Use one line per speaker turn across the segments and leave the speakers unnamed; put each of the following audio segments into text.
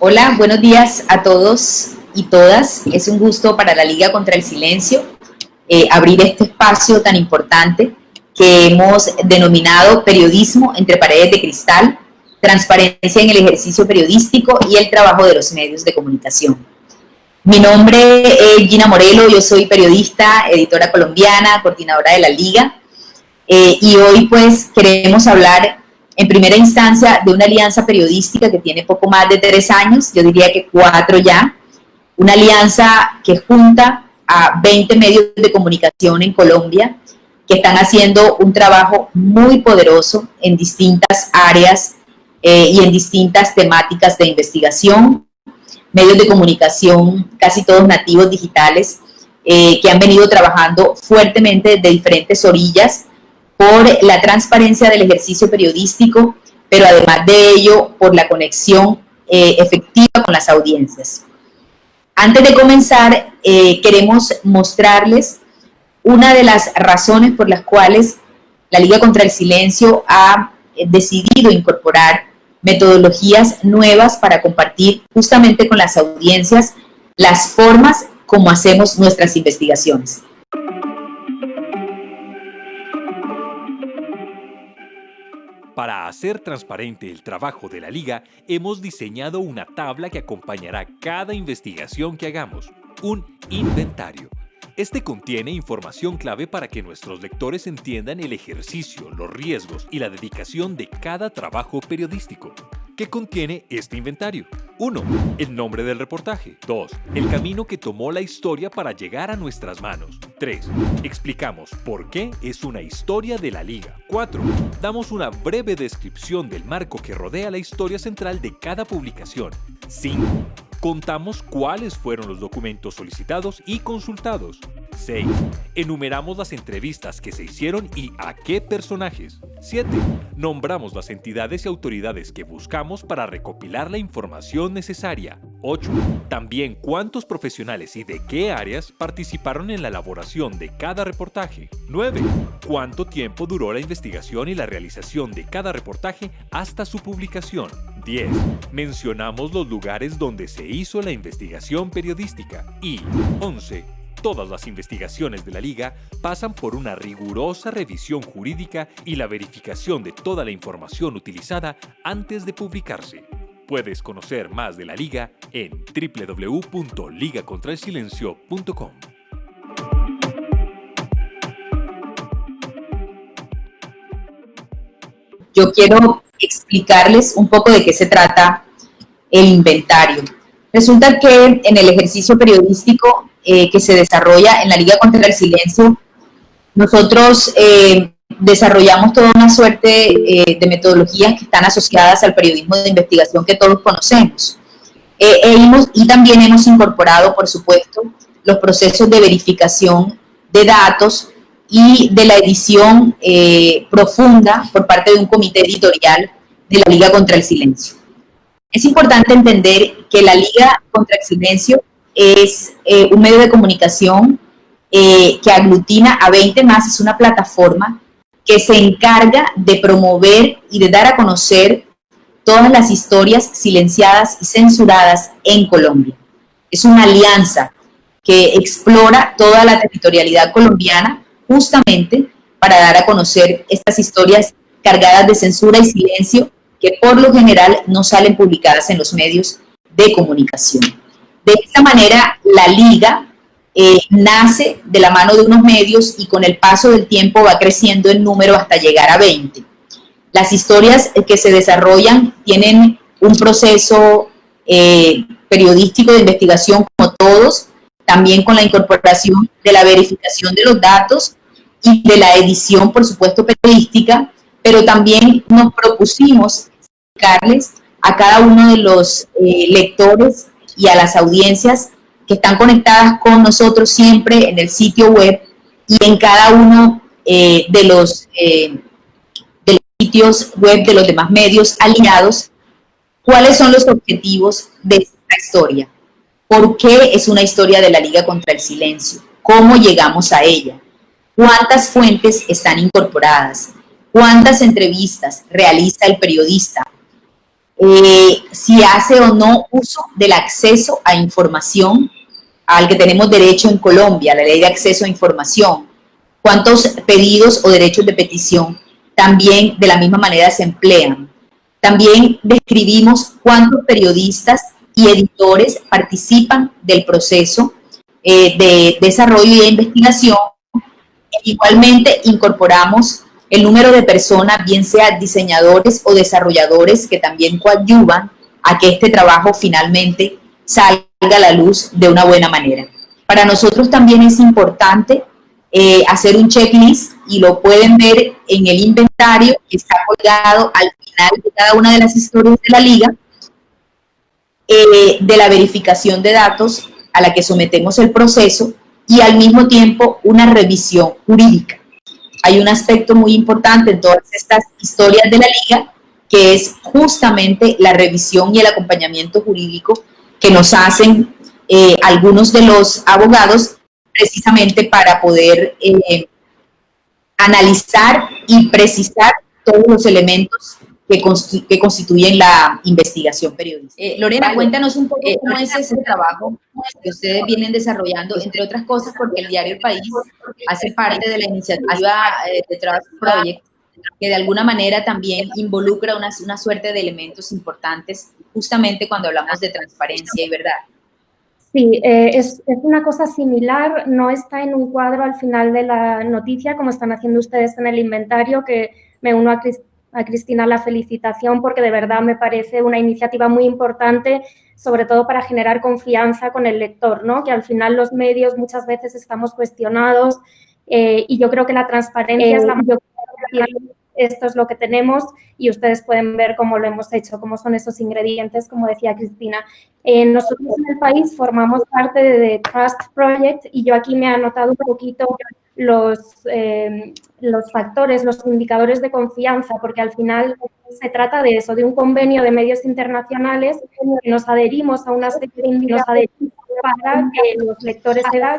Hola, buenos días a todos y todas. Es un gusto para la Liga contra el Silencio abrir este espacio tan importante que hemos denominado Periodismo entre paredes de cristal, transparencia en el ejercicio periodístico y el trabajo de los medios de comunicación. Mi nombre es Gina Morelo, yo soy periodista, editora colombiana, coordinadora de la Liga, y hoy pues queremos hablar en primera instancia de una alianza periodística que tiene poco más de 3 años, yo diría que 4 ya, una alianza que junta a 20 medios de comunicación en Colombia que están haciendo un trabajo muy poderoso en distintas áreas y en distintas temáticas de investigación, medios de comunicación casi todos nativos digitales que han venido trabajando fuertemente desde diferentes orillas por la transparencia del ejercicio periodístico, pero además de ello, por la conexión efectiva con las audiencias. Antes de comenzar, queremos mostrarles una de las razones por las cuales la Liga contra el Silencio ha decidido incorporar metodologías nuevas para compartir justamente con las audiencias las formas como hacemos nuestras investigaciones.
Para hacer transparente el trabajo de la Liga, hemos diseñado una tabla que acompañará cada investigación que hagamos, un inventario. Este contiene información clave para que nuestros lectores entiendan el ejercicio, los riesgos y la dedicación de cada trabajo periodístico. ¿Qué contiene este inventario? 1. El nombre del reportaje. 2. El camino que tomó la historia para llegar a nuestras manos. 3. Explicamos por qué es una historia de la Liga. 4. Damos una breve descripción del marco que rodea la historia central de cada publicación. 5. Contamos cuáles fueron los documentos solicitados y consultados. 6. Enumeramos las entrevistas que se hicieron y a qué personajes. 7. Nombramos las entidades y autoridades que buscamos para recopilar la información necesaria. 8. También cuántos profesionales y de qué áreas participaron en la elaboración de cada reportaje. 9. Cuánto tiempo duró la investigación y la realización de cada reportaje hasta su publicación. 10. Mencionamos los lugares donde se hizo la investigación periodística. Y 11. Todas las investigaciones de la Liga pasan por una rigurosa revisión jurídica y la verificación de toda la información utilizada antes de publicarse. Puedes conocer más de la Liga en www.ligacontraelsilencio.com.
Yo quiero explicarles un poco de qué se trata el inventario. Resulta que en el ejercicio periodístico que se desarrolla en la Liga contra el Silencio, nosotros desarrollamos toda una suerte de metodologías que están asociadas al periodismo de investigación que todos conocemos. Y también hemos incorporado, por supuesto, los procesos de verificación de datos y de la edición profunda por parte de un comité editorial de la Liga contra el Silencio. Es importante entender que la Liga contra el Silencio es un medio de comunicación que aglutina a 20 más, es una plataforma que se encarga de promover y de dar a conocer todas las historias silenciadas y censuradas en Colombia. Es una alianza que explora toda la territorialidad colombiana justamente para dar a conocer estas historias cargadas de censura y silencio que por lo general no salen publicadas en los medios de comunicación. De esta manera, la Liga nace de la mano de unos medios y con el paso del tiempo va creciendo en número hasta llegar a 20. Las historias que se desarrollan tienen un proceso periodístico de investigación como todos, también con la incorporación de la verificación de los datos y de la edición, por supuesto, periodística, pero también nos propusimos explicarles a cada uno de los lectores y a las audiencias que están conectadas con nosotros siempre en el sitio web y en cada uno de los sitios web de los demás medios aliados, cuáles son los objetivos de esta historia, por qué es una historia de la Liga contra el Silencio, cómo llegamos a ella, cuántas fuentes están incorporadas, cuántas entrevistas realiza el periodista, si hace o no uso del acceso a información al que tenemos derecho en Colombia, la ley de acceso a información, cuántos pedidos o derechos de petición también de la misma manera se emplean. También describimos cuántos periodistas y editores participan del proceso de desarrollo y de investigación. Igualmente incorporamos el número de personas, bien sea diseñadores o desarrolladores, que también coadyuvan a que este trabajo finalmente salga a la luz de una buena manera. Para nosotros también es importante hacer un checklist, y lo pueden ver en el inventario que está colgado al final de cada una de las historias de la liga, de la verificación de datos a la que sometemos el proceso, y al mismo tiempo una revisión jurídica. Hay un aspecto muy importante en todas estas historias de la liga, que es justamente la revisión y el acompañamiento jurídico que nos hacen algunos de los abogados, precisamente para poder analizar y precisar todos los elementos que constituyen la investigación periodística. Lorena, cuéntanos un poco cómo es ese trabajo que ustedes vienen desarrollando, entre otras cosas porque el diario El País hace parte de la iniciativa de Trust Project, que de alguna manera también involucra una suerte de elementos importantes justamente cuando hablamos de transparencia y verdad.
Sí, es una cosa similar, no está en un cuadro al final de la noticia como están haciendo ustedes en el inventario, que me uno a Cristina la felicitación, porque de verdad me parece una iniciativa muy importante, sobre todo para generar confianza con el lector, ¿no? Que al final los medios muchas veces estamos cuestionados y yo creo que la transparencia es la mayor. Esto es lo que tenemos y ustedes pueden ver cómo lo hemos hecho, cómo son esos ingredientes, como decía Cristina. Nosotros en El País formamos parte de Trust Project y yo aquí me he anotado un poquito los factores, los indicadores de confianza, porque al final se trata de eso, de un convenio de medios internacionales que nos adherimos a una serie de indicadores para que los lectores sepan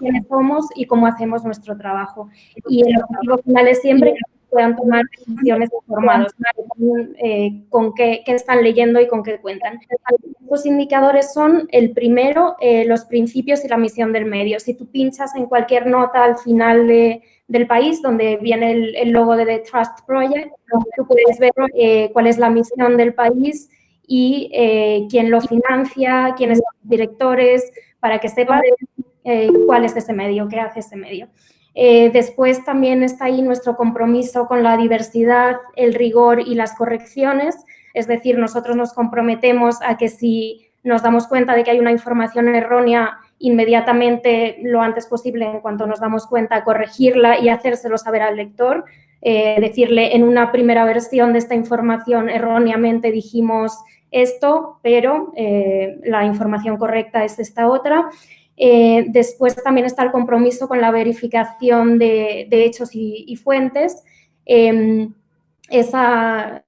quiénes somos y cómo hacemos nuestro trabajo. Y el objetivo final es siempre que puedan tomar decisiones informadas, con qué están leyendo y con qué cuentan. Los indicadores son, el primero, los principios y la misión del medio. Si tú pinchas en cualquier nota al final del País, donde viene el logo de The Trust Project, tú puedes ver cuál es la misión del país y quién lo financia, quiénes son los directores, para que sepan cuál es ese medio, qué hace ese medio. Después también está ahí nuestro compromiso con la diversidad, el rigor y las correcciones, es decir, nosotros nos comprometemos a que si nos damos cuenta de que hay una información errónea, inmediatamente, lo antes posible, en cuanto nos damos cuenta, corregirla y hacérselo saber al lector, decirle en una primera versión de esta información erróneamente dijimos esto, pero la información correcta es esta otra. Después también está el compromiso con la verificación de hechos y fuentes. Esa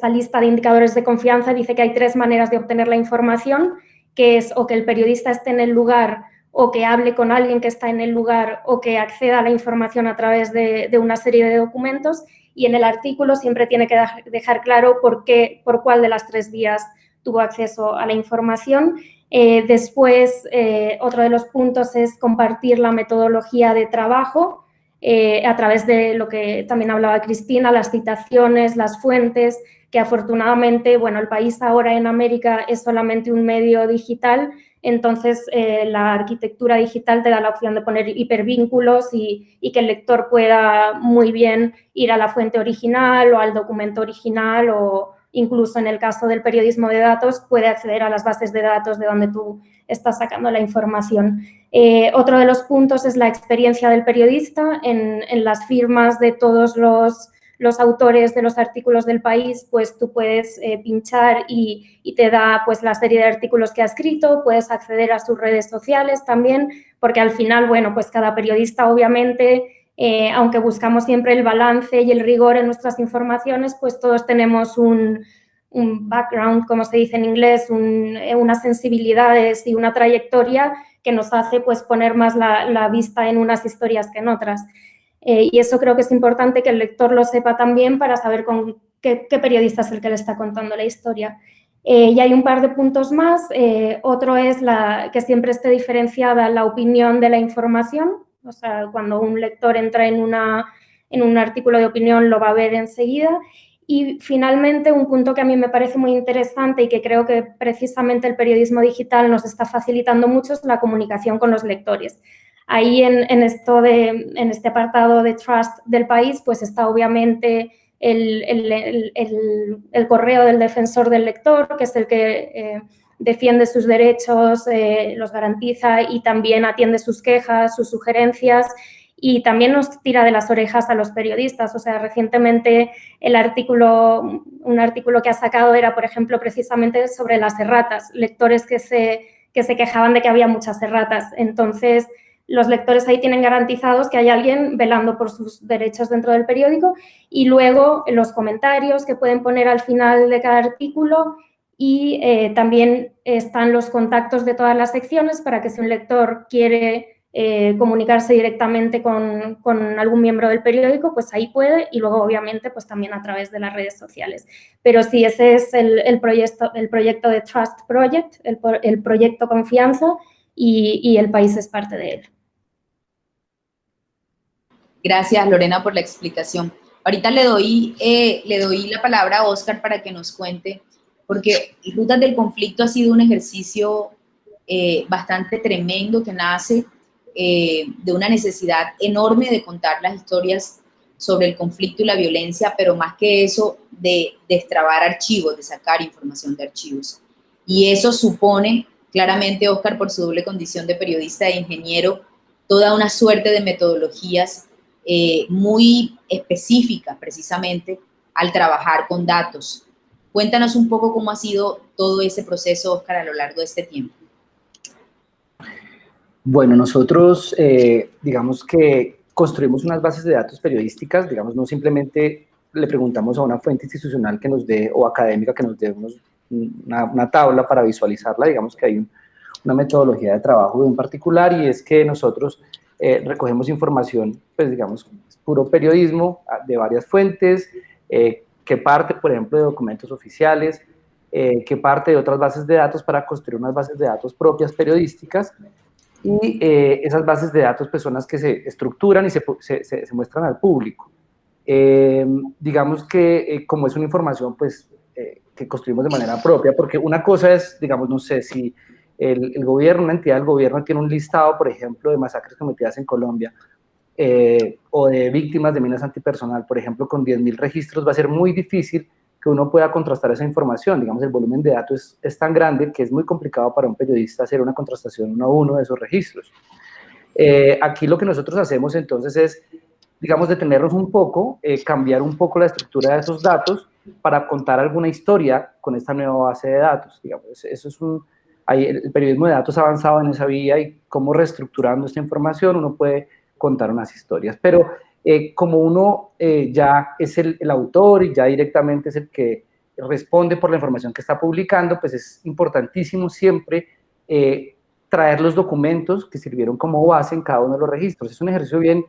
lista de indicadores de confianza dice que hay 3 maneras de obtener la información, que es o que el periodista esté en el lugar, o que hable con alguien que está en el lugar, o que acceda a la información a través de una serie de documentos. Y en el artículo siempre tiene que dejar claro por cuál de las 3 vías tuvo acceso a la información. Después, otro de los puntos es compartir la metodología de trabajo a través de lo que también hablaba Cristina, las citaciones, las fuentes, que afortunadamente, bueno, El País ahora en América es solamente un medio digital, entonces la arquitectura digital te da la opción de poner hipervínculos y que el lector pueda muy bien ir a la fuente original o al documento original, o incluso en el caso del periodismo de datos puede acceder a las bases de datos de donde tú estás sacando la información. Otro de los puntos es la experiencia del periodista. En las firmas de todos los autores de los artículos del País, pues tú puedes pinchar y te da pues la serie de artículos que ha escrito, puedes acceder a sus redes sociales también, porque al final, bueno, pues cada periodista obviamente, aunque buscamos siempre el balance y el rigor en nuestras informaciones, pues todos tenemos un background, como se dice en inglés, unas sensibilidades y una trayectoria que nos hace pues poner más la vista en unas historias que en otras. Y eso creo que es importante que el lector lo sepa también para saber con qué periodista es el que le está contando la historia. Y hay un par de puntos más. Otro es que siempre esté diferenciada la opinión de la información. O sea, cuando un lector entra en un artículo de opinión lo va a ver enseguida. Y finalmente, un punto que a mí me parece muy interesante y que creo que precisamente el periodismo digital nos está facilitando mucho es la comunicación con los lectores. Ahí en este apartado de Trust del País, pues está obviamente el correo del defensor del lector, que es el que defiende sus derechos, los garantiza y también atiende sus quejas, sus sugerencias y también nos tira de las orejas a los periodistas. O sea, recientemente un artículo que ha sacado era, por ejemplo, precisamente sobre las erratas, lectores que se quejaban de que había muchas erratas. Entonces, los lectores ahí tienen garantizados que hay alguien velando por sus derechos dentro del periódico y luego los comentarios que pueden poner al final de cada artículo y también están los contactos de todas las secciones para que si un lector quiere comunicarse directamente con algún miembro del periódico, pues ahí puede y luego obviamente pues también a través de las redes sociales. Pero sí, ese es el proyecto de Trust Project, el proyecto Confianza y El País es parte de él.
Gracias, Lorena, por la explicación. Ahorita le doy la palabra a Óscar para que nos cuente, porque Rutas del Conflicto ha sido un ejercicio bastante tremendo que nace de una necesidad enorme de contar las historias sobre el conflicto y la violencia, pero más que eso, de destrabar archivos, de sacar información de archivos. Y eso supone, claramente, Óscar, por su doble condición de periodista e ingeniero, toda una suerte de metodologías muy específicas, precisamente, al trabajar con datos. Cuéntanos un poco cómo ha sido todo ese proceso, Óscar, a lo largo de este tiempo.
Bueno, nosotros, digamos que construimos unas bases de datos periodísticas, digamos, no simplemente le preguntamos a una fuente institucional que nos dé, o académica que nos dé una tabla para visualizarla, digamos que hay una metodología de trabajo de un particular y es que nosotros recogemos información, pues digamos, puro periodismo de varias fuentes, que parte, por ejemplo, de documentos oficiales, que parte de otras bases de datos para construir unas bases de datos propias periodísticas y esas bases de datos pues son las que se estructuran y se muestran al público. Digamos que como es una información pues que construimos de manera propia, porque una cosa es, digamos, no sé, si el gobierno, una entidad del gobierno tiene un listado, por ejemplo, de masacres cometidas en Colombia o de víctimas de minas antipersonal, por ejemplo, con 10.000 registros, va a ser muy difícil que uno pueda contrastar esa información. Digamos, el volumen de datos es tan grande que es muy complicado para un periodista hacer una contrastación uno a uno de esos registros. Aquí lo que nosotros hacemos entonces es, digamos, detenernos un poco, cambiar un poco la estructura de esos datos para contar alguna historia con esta nueva base de datos. Digamos, eso es el periodismo de datos ha avanzado en esa vía y cómo reestructurando esta información uno puede contar unas historias. Pero como uno ya es el autor y ya directamente es el que responde por la información que está publicando, pues es importantísimo siempre traer los documentos que sirvieron como base en cada uno de los registros. Es un ejercicio bien,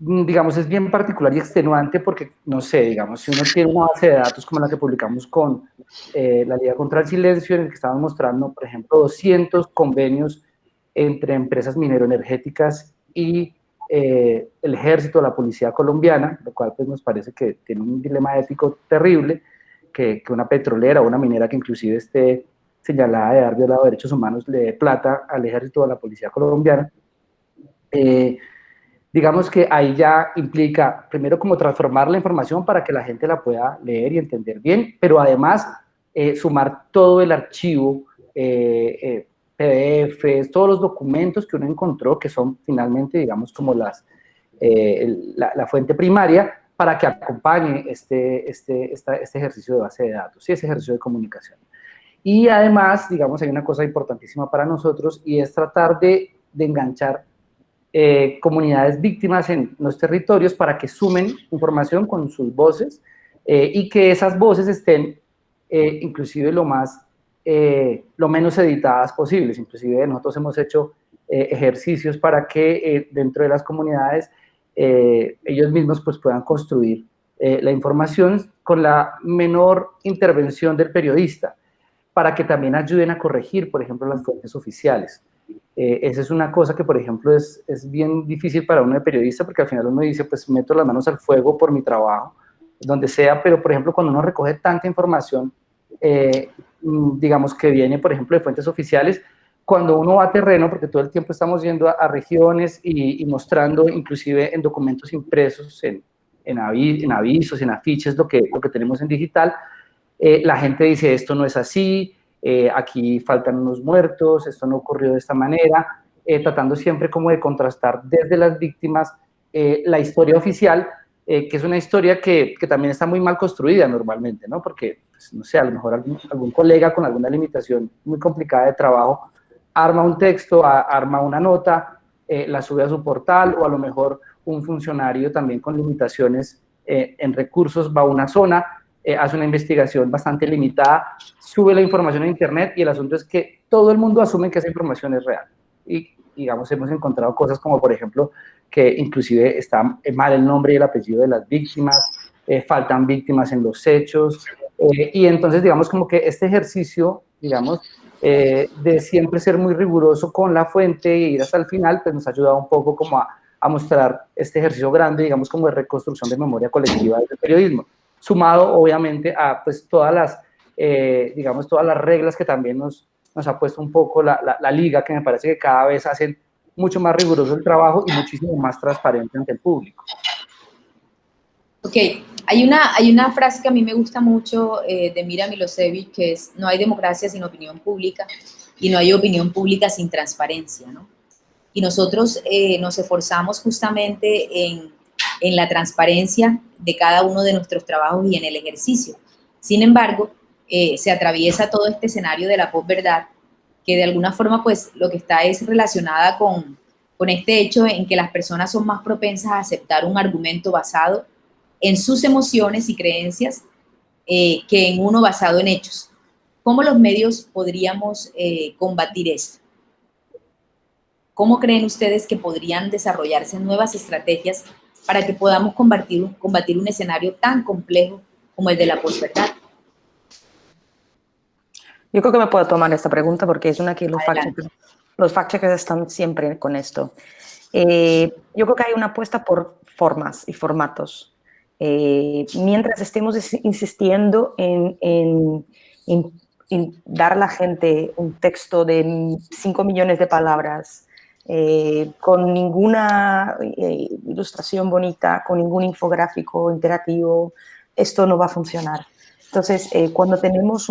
digamos, es bien particular y extenuante porque, no sé, digamos, si uno tiene una base de datos como la que publicamos con la Liga contra el Silencio, en el que estamos mostrando, por ejemplo, 200 convenios entre empresas mineroenergéticas y el ejército, la policía colombiana, lo cual pues nos parece que tiene un dilema ético terrible, que una petrolera o una minera que inclusive esté señalada de haber violado derechos humanos le dé plata al ejército o a la policía colombiana. Digamos que ahí ya implica, primero, como transformar la información para que la gente la pueda leer y entender bien, pero además sumar todo el archivo, PDFs, todos los documentos que uno encontró, que son finalmente, digamos, como la fuente primaria, para que acompañe este ejercicio de base de datos y ese ejercicio de comunicación. Y además, digamos, hay una cosa importantísima para nosotros y es tratar de enganchar comunidades víctimas en los territorios para que sumen información con sus voces y que esas voces estén inclusive lo menos editadas posibles. Inclusive nosotros hemos hecho ejercicios para que dentro de las comunidades ellos mismos pues puedan construir la información con la menor intervención del periodista, para que también ayuden a corregir, por ejemplo, las fuentes oficiales. Esa es una cosa que, por ejemplo, es bien difícil para uno de periodista, porque al final uno dice, pues meto las manos al fuego por mi trabajo, donde sea, pero, por ejemplo, cuando uno recoge tanta información, digamos que viene, por ejemplo, de fuentes oficiales, cuando uno va a terreno, porque todo el tiempo estamos yendo a regiones y mostrando, inclusive en documentos impresos, en avisos, en afiches, lo que tenemos en digital, la gente dice, esto no es así, aquí faltan unos muertos, esto no ocurrió de esta manera, tratando siempre como de contrastar desde las víctimas la historia oficial, que es una historia que también está muy mal construida normalmente, ¿no? Porque, pues, no sé, a lo mejor algún colega con alguna limitación muy complicada de trabajo arma un texto, arma una nota, la sube a su portal, o a lo mejor un funcionario también con limitaciones en recursos va a una zona, hace una investigación bastante limitada, sube la información a internet, y el asunto es que todo el mundo asume que esa información es real. Y, digamos, hemos encontrado cosas como, por ejemplo, que inclusive está mal el nombre y el apellido de las víctimas, faltan víctimas en los hechos, y entonces, digamos, como que este ejercicio, digamos, de siempre ser muy riguroso con la fuente e ir hasta el final, pues nos ha ayudado un poco como a mostrar este ejercicio grande, digamos, como de reconstrucción de memoria colectiva del periodismo, sumado obviamente a pues todas las, digamos, todas las reglas que también nos ha puesto un poco la liga, que me parece que cada vez hacen mucho más riguroso el trabajo y muchísimo más transparente ante el público.
Ok, hay una frase que a mí me gusta mucho de Mira Milosevic, que es: no hay democracia sin opinión pública y no hay opinión pública sin transparencia, ¿no? Y nosotros nos esforzamos justamente en la transparencia de cada uno de nuestros trabajos y en el ejercicio. Sin embargo, se atraviesa todo este escenario de la posverdad, que de alguna forma pues lo que está es relacionada con este hecho en que las personas son más propensas a aceptar un argumento basado en sus emociones y creencias que en uno basado en hechos. ¿Cómo los medios podríamos combatir esto? ¿Cómo creen ustedes que podrían desarrollarse nuevas estrategias para que podamos combatir un escenario tan complejo como el de la posverdad?
Yo creo que me puedo tomar esta pregunta porque es una que los fact-checkers están siempre con esto. Yo creo que hay una apuesta por formas y formatos. Mientras estemos insistiendo en dar a la gente un texto de 5 millones de palabras, con ninguna ilustración bonita, con ningún infográfico interactivo, esto no va a funcionar. Entonces, cuando tenemos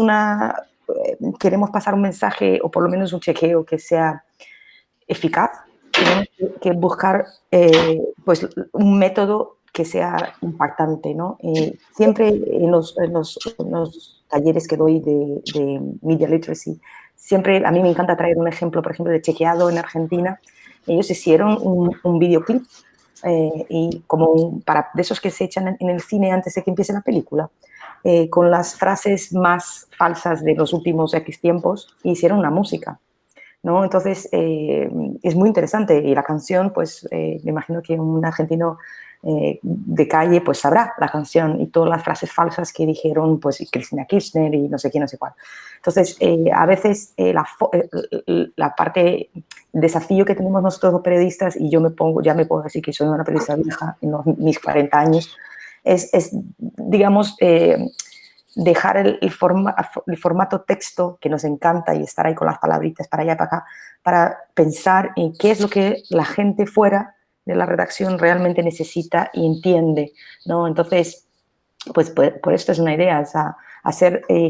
queremos pasar un mensaje o por lo menos un chequeo que sea eficaz, tenemos que buscar pues un método que sea impactante, ¿no? Siempre en los talleres que doy de Media Literacy, siempre a mí me encanta traer un ejemplo, por ejemplo, de Chequeado en Argentina. Ellos hicieron un videoclip y como de esos que se echan en el cine antes de que empiece la película, con las frases más falsas de los últimos X tiempos, e hicieron una música, ¿no? Entonces, es muy interesante, y la canción, pues, me imagino que un argentino de calle, pues, sabrá la canción y todas las frases falsas que dijeron, pues, Cristina Kirchner y no sé quién, no sé cuál. Entonces, a veces la parte, el desafío que tenemos nosotros los periodistas, y ya me puedo decir que soy una periodista vieja en mis 40 años, es digamos, dejar el formato texto, que nos encanta, y estar ahí con las palabritas para allá y para acá, para pensar en qué es lo que la gente fuera de la redacción realmente necesita y entiende, ¿no? Entonces, pues por esto es una idea, o sea,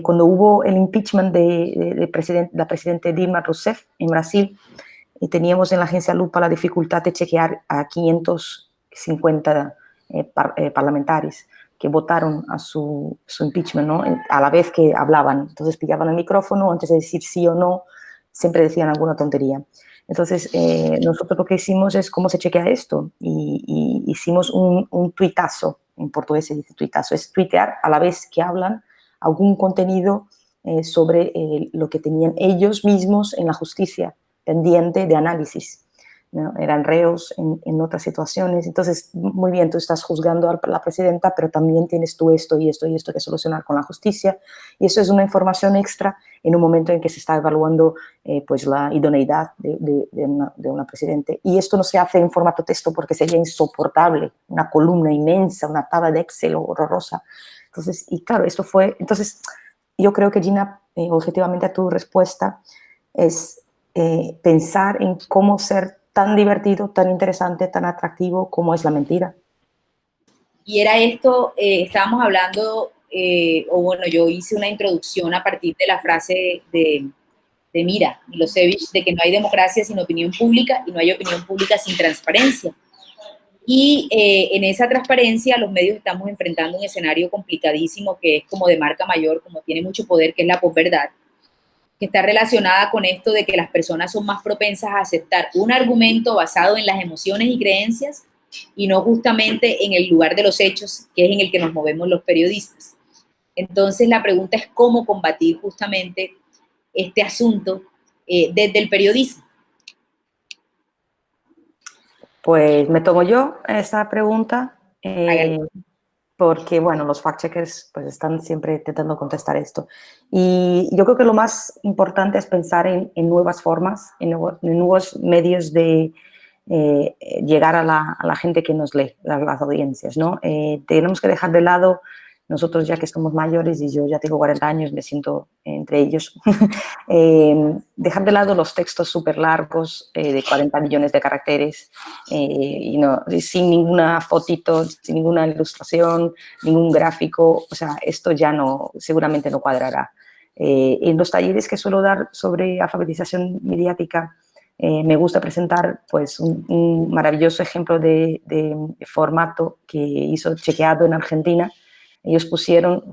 cuando hubo el impeachment de la presidenta Dilma Rousseff en Brasil, y teníamos en la agencia Lupa la dificultad de chequear a 550 parlamentarios que votaron a su impeachment, ¿no? A la vez que hablaban. Entonces pillaban el micrófono, antes de decir sí o no, siempre decían alguna tontería. Entonces, nosotros lo que hicimos es cómo se chequea esto, y hicimos un tuitazo, en portugués se dice tuitazo, es tuitear a la vez que hablan algún contenido sobre lo que tenían ellos mismos en la justicia pendiente de análisis, ¿no? Eran reos en otras situaciones. Entonces, muy bien, tú estás juzgando a la presidenta, pero también tienes tú esto y esto y esto que solucionar con la justicia. Y eso es una información extra en un momento en que se está evaluando pues la idoneidad de una presidente. Y esto no se hace en formato texto porque sería insoportable, una columna inmensa, una tabla de Excel horrorosa. Entonces, y claro, esto fue... Entonces, yo creo que, Gina, objetivamente a tu respuesta es pensar en cómo ser tan divertido, tan interesante, tan atractivo como es la mentira.
Y era esto, estábamos hablando, o bueno, yo hice una introducción a partir de la frase de Mira Milosevic, de que no hay democracia sin opinión pública y no hay opinión pública sin transparencia. Y en esa transparencia los medios estamos enfrentando un escenario complicadísimo que es como de marca mayor, como tiene mucho poder, que es la posverdad, que está relacionada con esto de que las personas son más propensas a aceptar un argumento basado en las emociones y creencias y no justamente en el lugar de los hechos, que es en el que nos movemos los periodistas. Entonces, la pregunta es cómo combatir justamente este asunto desde el periodismo.
Pues me tomo yo esa pregunta. Porque, bueno, los fact-checkers pues, están siempre intentando contestar esto. Y yo creo que lo más importante es pensar en nuevas formas, en nuevos medios de llegar a la gente que nos lee, las audiencias, ¿no? Tenemos que dejar de lado, nosotros ya que somos mayores y yo ya tengo 40 años, me siento entre ellos, dejar de lado los textos súper largos de 40 millones de caracteres y sin ninguna fotito, sin ninguna ilustración, ningún gráfico, o sea, esto ya no, seguramente no cuadrará. En los talleres que suelo dar sobre alfabetización mediática, me gusta presentar pues, un maravilloso ejemplo de formato que hizo Chequeado en Argentina. Ellos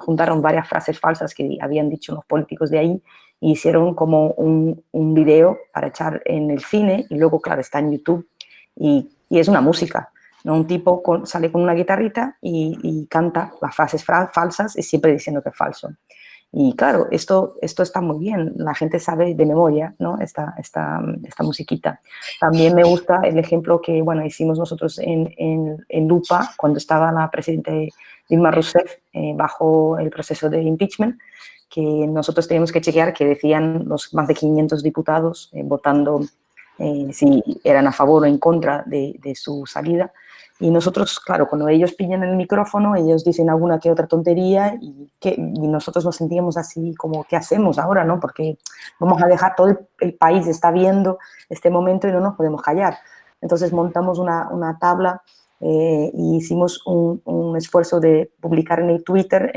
juntaron varias frases falsas que habían dicho los políticos de ahí y hicieron como un video para echar en el cine y luego, claro, está en YouTube y es una música, ¿no? Un tipo sale con una guitarrita y canta las frases falsas y siempre diciendo que es falso. Y claro, esto está muy bien, la gente sabe de memoria, ¿no? esta musiquita. También me gusta el ejemplo que, bueno, hicimos nosotros en Lupa cuando estaba la presidenta Dilma Rousseff bajo el proceso de impeachment, que nosotros teníamos que chequear que decían los más de 500 diputados votando si eran a favor o en contra de su salida. Y nosotros, claro, cuando ellos pillan el micrófono, ellos dicen alguna que otra tontería y nosotros nos sentíamos así como, ¿qué hacemos ahora, no? Porque vamos a dejar, todo el país está viendo este momento y no nos podemos callar. Entonces montamos una tabla y hicimos un esfuerzo de publicar en el Twitter,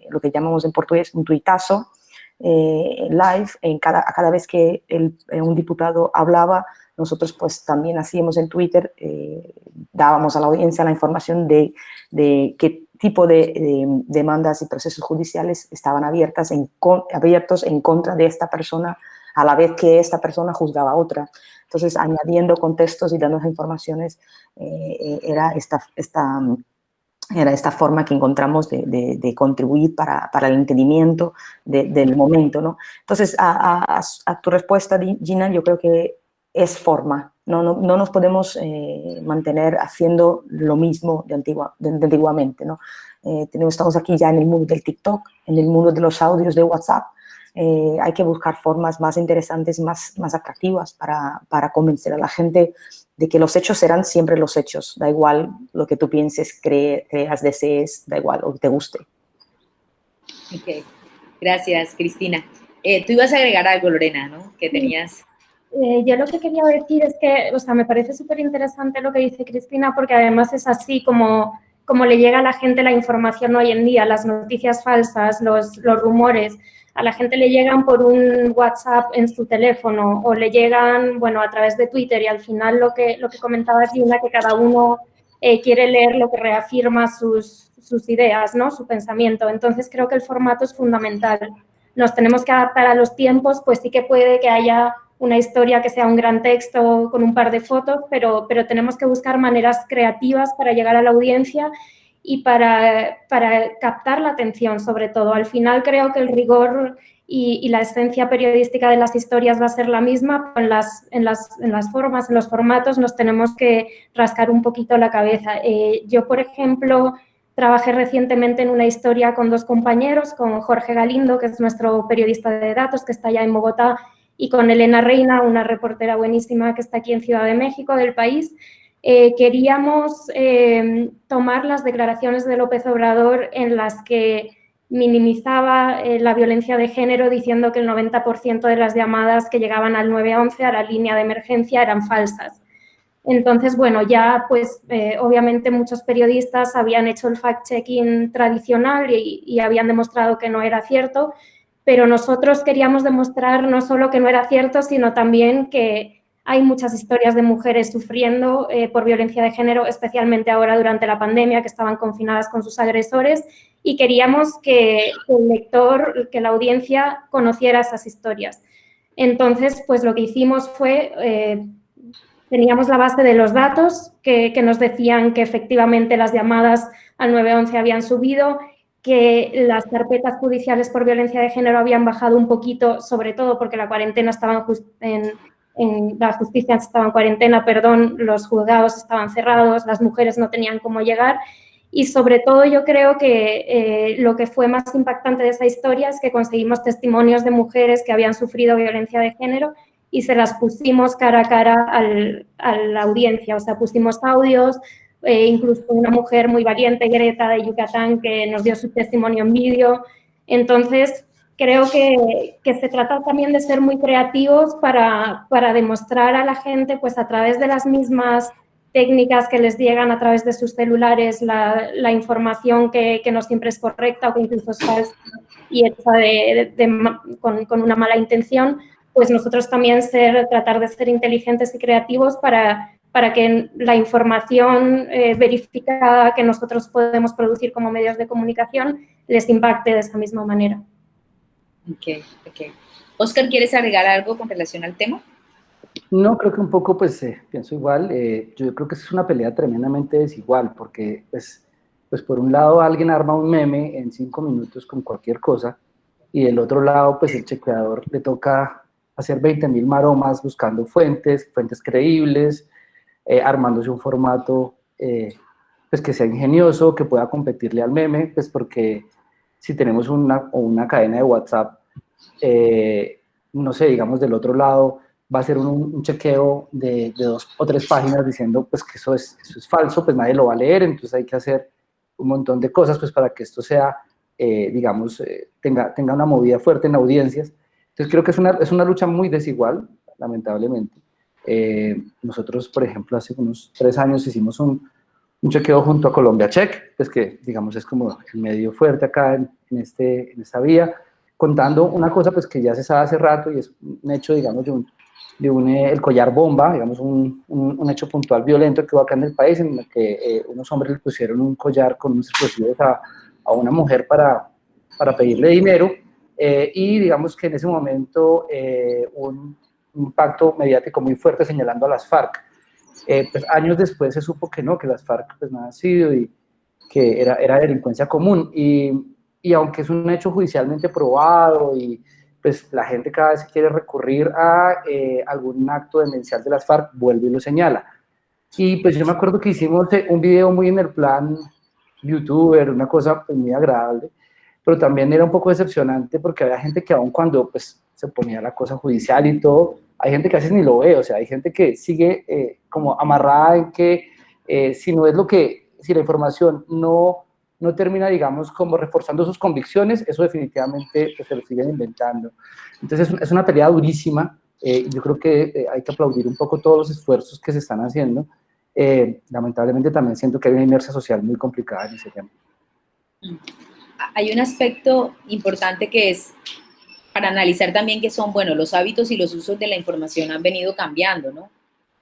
lo que llamamos en portugués un tuitazo, live, a cada vez que un diputado hablaba, nosotros pues también hacíamos en Twitter, dábamos a la audiencia la información de qué tipo de demandas y procesos judiciales estaban abiertos en contra de esta persona, a la vez que esta persona juzgaba a otra. Entonces, añadiendo contextos y dando informaciones, era esta forma que encontramos de contribuir para el entendimiento del momento, ¿no? Entonces, a tu respuesta, Gina, yo creo que es forma. No nos podemos mantener haciendo lo mismo de antiguamente, ¿no? Estamos aquí ya en el mundo del TikTok, en el mundo de los audios de WhatsApp. Hay que buscar formas más interesantes, más atractivas para convencer a la gente de que los hechos serán siempre los hechos. Da igual lo que tú pienses, creas, desees, da igual lo que te guste.
Ok, gracias, Cristina. Tú ibas a agregar algo, Lorena, ¿no? Que tenías...
Yo lo que quería decir es que, o sea, me parece súper interesante lo que dice Cristina, porque además es así como le llega a la gente la información hoy en día, las noticias falsas, los rumores. A la gente le llegan por un WhatsApp en su teléfono o le llegan, bueno, a través de Twitter, y al final lo que comentaba Gina, que cada uno quiere leer lo que reafirma sus ideas, ¿no? Su pensamiento. Entonces, creo que el formato es fundamental. Nos tenemos que adaptar a los tiempos, pues sí que puede que haya una historia que sea un gran texto con un par de fotos, pero tenemos que buscar maneras creativas para llegar a la audiencia y para captar la atención, sobre todo. Al final creo que el rigor y la esencia periodística de las historias va a ser la misma, pero en las formas, en los formatos nos tenemos que rascar un poquito la cabeza. Yo, por ejemplo, trabajé recientemente en una historia con 2 compañeros, con Jorge Galindo, que es nuestro periodista de datos, que está ya en Bogotá, y con Elena Reina, una reportera buenísima que está aquí en Ciudad de México, del país. Queríamos tomar las declaraciones de López Obrador en las que minimizaba la violencia de género, diciendo que el 90% de las llamadas que llegaban al 911, a la línea de emergencia, eran falsas. Entonces, bueno, ya pues obviamente muchos periodistas habían hecho el fact-checking tradicional y habían demostrado que no era cierto, pero nosotros queríamos demostrar no solo que no era cierto, sino también que hay muchas historias de mujeres sufriendo por violencia de género, especialmente ahora durante la pandemia, que estaban confinadas con sus agresores, y queríamos que el lector, que la audiencia conociera esas historias. Entonces, pues lo que hicimos fue, teníamos la base de los datos que nos decían que efectivamente las llamadas al 911 habían subido, que las carpetas judiciales por violencia de género habían bajado un poquito, sobre todo porque la cuarentena estaba la justicia estaba en cuarentena, perdón, los juzgados estaban cerrados, las mujeres no tenían cómo llegar y sobre todo yo creo que lo que fue más impactante de esa historia es que conseguimos testimonios de mujeres que habían sufrido violencia de género y se las pusimos cara a cara a la audiencia, o sea, pusimos audios, incluso una mujer muy valiente, Greta, de Yucatán, que nos dio su testimonio en vídeo. Entonces, creo que se trata también de ser muy creativos para demostrar a la gente, pues a través de las mismas técnicas que les llegan a través de sus celulares, la información que no siempre es correcta o que incluso es falsa y hecha con una mala intención, pues nosotros también tratar de ser inteligentes y creativos para que la información verificada que nosotros podemos producir como medios de comunicación les impacte de esa misma manera.
Ok. Oscar, ¿quieres agregar algo con relación al tema?
No, creo que un poco, pues, pienso igual. Yo creo que es una pelea tremendamente desigual, porque, pues por un lado alguien arma un meme en 5 minutos con cualquier cosa, y del otro lado, pues el chequeador le toca hacer 20.000 maromas buscando fuentes creíbles, armándose un formato pues que sea ingenioso, que pueda competirle al meme, pues porque si tenemos una cadena de WhatsApp, no sé, digamos del otro lado, va a ser un chequeo de 2 o 3 páginas diciendo pues que eso es falso, pues nadie lo va a leer, entonces hay que hacer un montón de cosas pues para que esto sea, digamos, tenga una movida fuerte en audiencias. Entonces creo que es una lucha muy desigual, lamentablemente. Nosotros, por ejemplo, hace unos 3 años hicimos un chequeo junto a Colombia Check, pues que, digamos, es como el medio fuerte acá en esta vía, contando una cosa pues que ya se sabe hace rato y es un hecho, digamos, el collar bomba, digamos, un hecho puntual violento que hubo acá en el país, en el que unos hombres le pusieron un collar con unos explosivos a una mujer para pedirle dinero, y digamos que en ese momento un impacto mediático muy fuerte señalando a las FARC. Pues años después se supo que no, que las FARC pues no han sido y que era delincuencia común, y aunque es un hecho judicialmente probado y pues la gente cada vez que quiere recurrir a algún acto demencial de las FARC, vuelve y lo señala. Y pues yo me acuerdo que hicimos un video muy en el plan youtuber, una cosa pues muy agradable, pero también era un poco decepcionante porque había gente que aun cuando pues se ponía la cosa judicial y todo, hay gente que a veces ni lo ve, o sea, hay gente que sigue como amarrada en que si la información no termina, digamos, como reforzando sus convicciones, eso definitivamente pues, se lo siguen inventando. Entonces es una pelea durísima, yo creo que hay que aplaudir un poco todos los esfuerzos que se están haciendo. Lamentablemente también siento que hay una inercia social muy complicada en ese tema.
Hay un aspecto importante que es para analizar también que son, bueno, los hábitos y los usos de la información han venido cambiando, ¿no?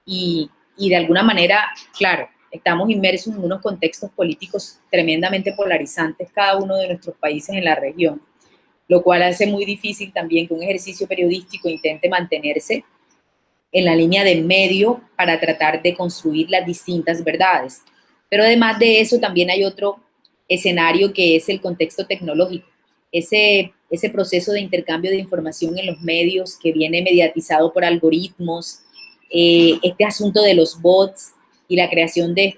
Y de alguna manera, claro, estamos inmersos en unos contextos políticos tremendamente polarizantes, cada uno de nuestros países en la región, lo cual hace muy difícil también que un ejercicio periodístico intente mantenerse en la línea de medio para tratar de construir las distintas verdades. Pero además de eso, también hay otro escenario que es el contexto tecnológico. Ese proceso de intercambio de información en los medios que viene mediatizado por algoritmos, este asunto de los bots y la creación de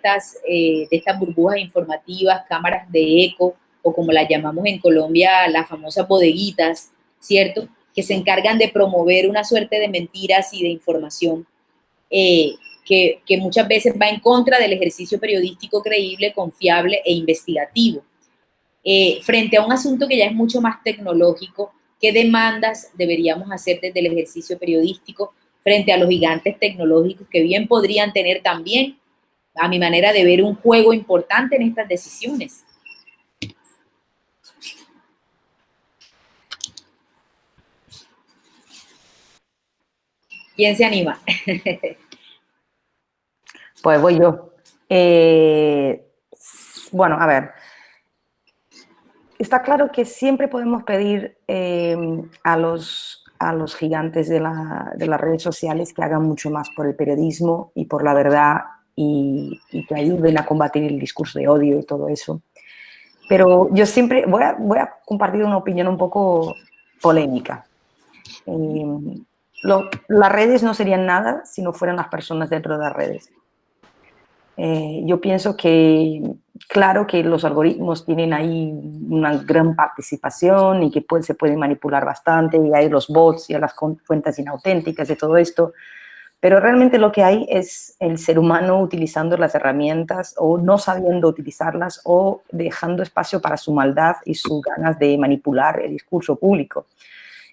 estas burbujas informativas, cámaras de eco, o como las llamamos en Colombia, las famosas bodeguitas, ¿cierto?, que se encargan de promover una suerte de mentiras y de información que muchas veces va en contra del ejercicio periodístico creíble, confiable e investigativo. Frente a un asunto que ya es mucho más tecnológico, ¿qué demandas deberíamos hacer desde el ejercicio periodístico frente a los gigantes tecnológicos que bien podrían tener también, a mi manera de ver, un juego importante en estas decisiones? ¿Quién se anima?
Pues voy yo. Bueno, a ver. Está claro que siempre podemos pedir a los gigantes de las redes sociales que hagan mucho más por el periodismo y por la verdad y que ayuden a combatir el discurso de odio y todo eso. Pero yo siempre voy a compartir una opinión un poco polémica. Las redes no serían nada si no fueran las personas dentro de las redes. Yo pienso que, claro que los algoritmos tienen ahí una gran participación y que se pueden manipular bastante, y hay los bots y las cuentas inauténticas de todo esto, pero realmente lo que hay es el ser humano utilizando las herramientas o no sabiendo utilizarlas o dejando espacio para su maldad y sus ganas de manipular el discurso público.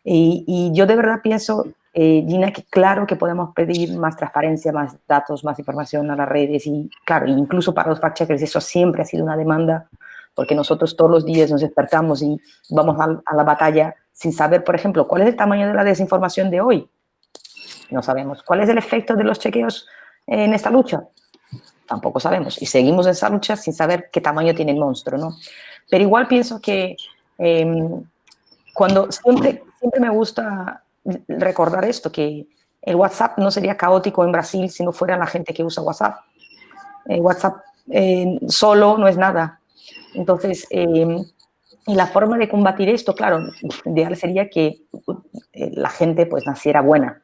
Y yo de verdad pienso, Gina, que claro que podemos pedir más transparencia, más datos, más información a las redes y, claro, incluso para los fact-checkers eso siempre ha sido una demanda, porque nosotros todos los días nos despertamos y vamos a la batalla sin saber, por ejemplo, cuál es el tamaño de la desinformación de hoy. No sabemos. ¿Cuál es el efecto de los chequeos en esta lucha? Tampoco sabemos. Y seguimos en esa lucha sin saber qué tamaño tiene el monstruo, ¿no? Pero igual pienso que cuando siempre me gusta recordar esto, que el WhatsApp no sería caótico en Brasil si no fuera la gente que usa WhatsApp. WhatsApp solo no es nada. Entonces, y la forma de combatir esto, claro, ideal sería que la gente pues naciera buena,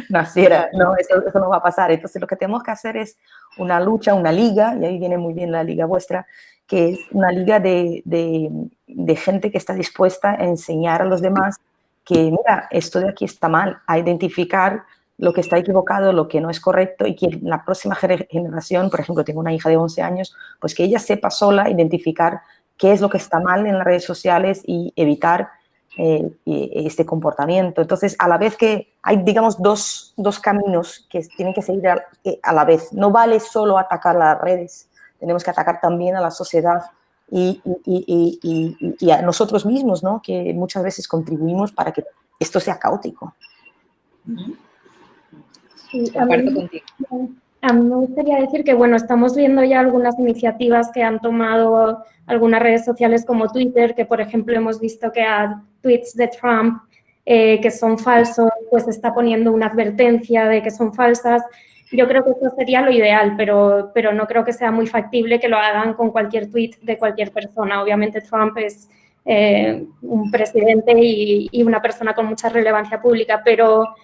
naciera, no, eso no va a pasar. Entonces lo que tenemos que hacer es una lucha, una liga, y ahí viene muy bien la liga vuestra, que es una liga de gente que está dispuesta a enseñar a los demás que, mira, esto de aquí está mal, a identificar lo que está equivocado, lo que no es correcto, y que la próxima generación, por ejemplo, tengo una hija de 11 años, pues que ella sepa sola identificar qué es lo que está mal en las redes sociales y evitar este comportamiento. Entonces, a la vez que hay, digamos, dos caminos que tienen que seguir a la vez. No vale solo atacar las redes, tenemos que atacar también a la sociedad y a nosotros mismos, ¿no?, que muchas veces contribuimos para que esto sea caótico.
Sí, a mí me gustaría decir que, bueno, estamos viendo ya algunas iniciativas que han tomado algunas redes sociales como Twitter, que, por ejemplo, hemos visto que a tweets de Trump que son falsos, pues está poniendo una advertencia de que son falsas. Yo creo que eso sería lo ideal, pero no creo que sea muy factible que lo hagan con cualquier tweet de cualquier persona. Obviamente Trump es un presidente y una persona con mucha relevancia pública, pero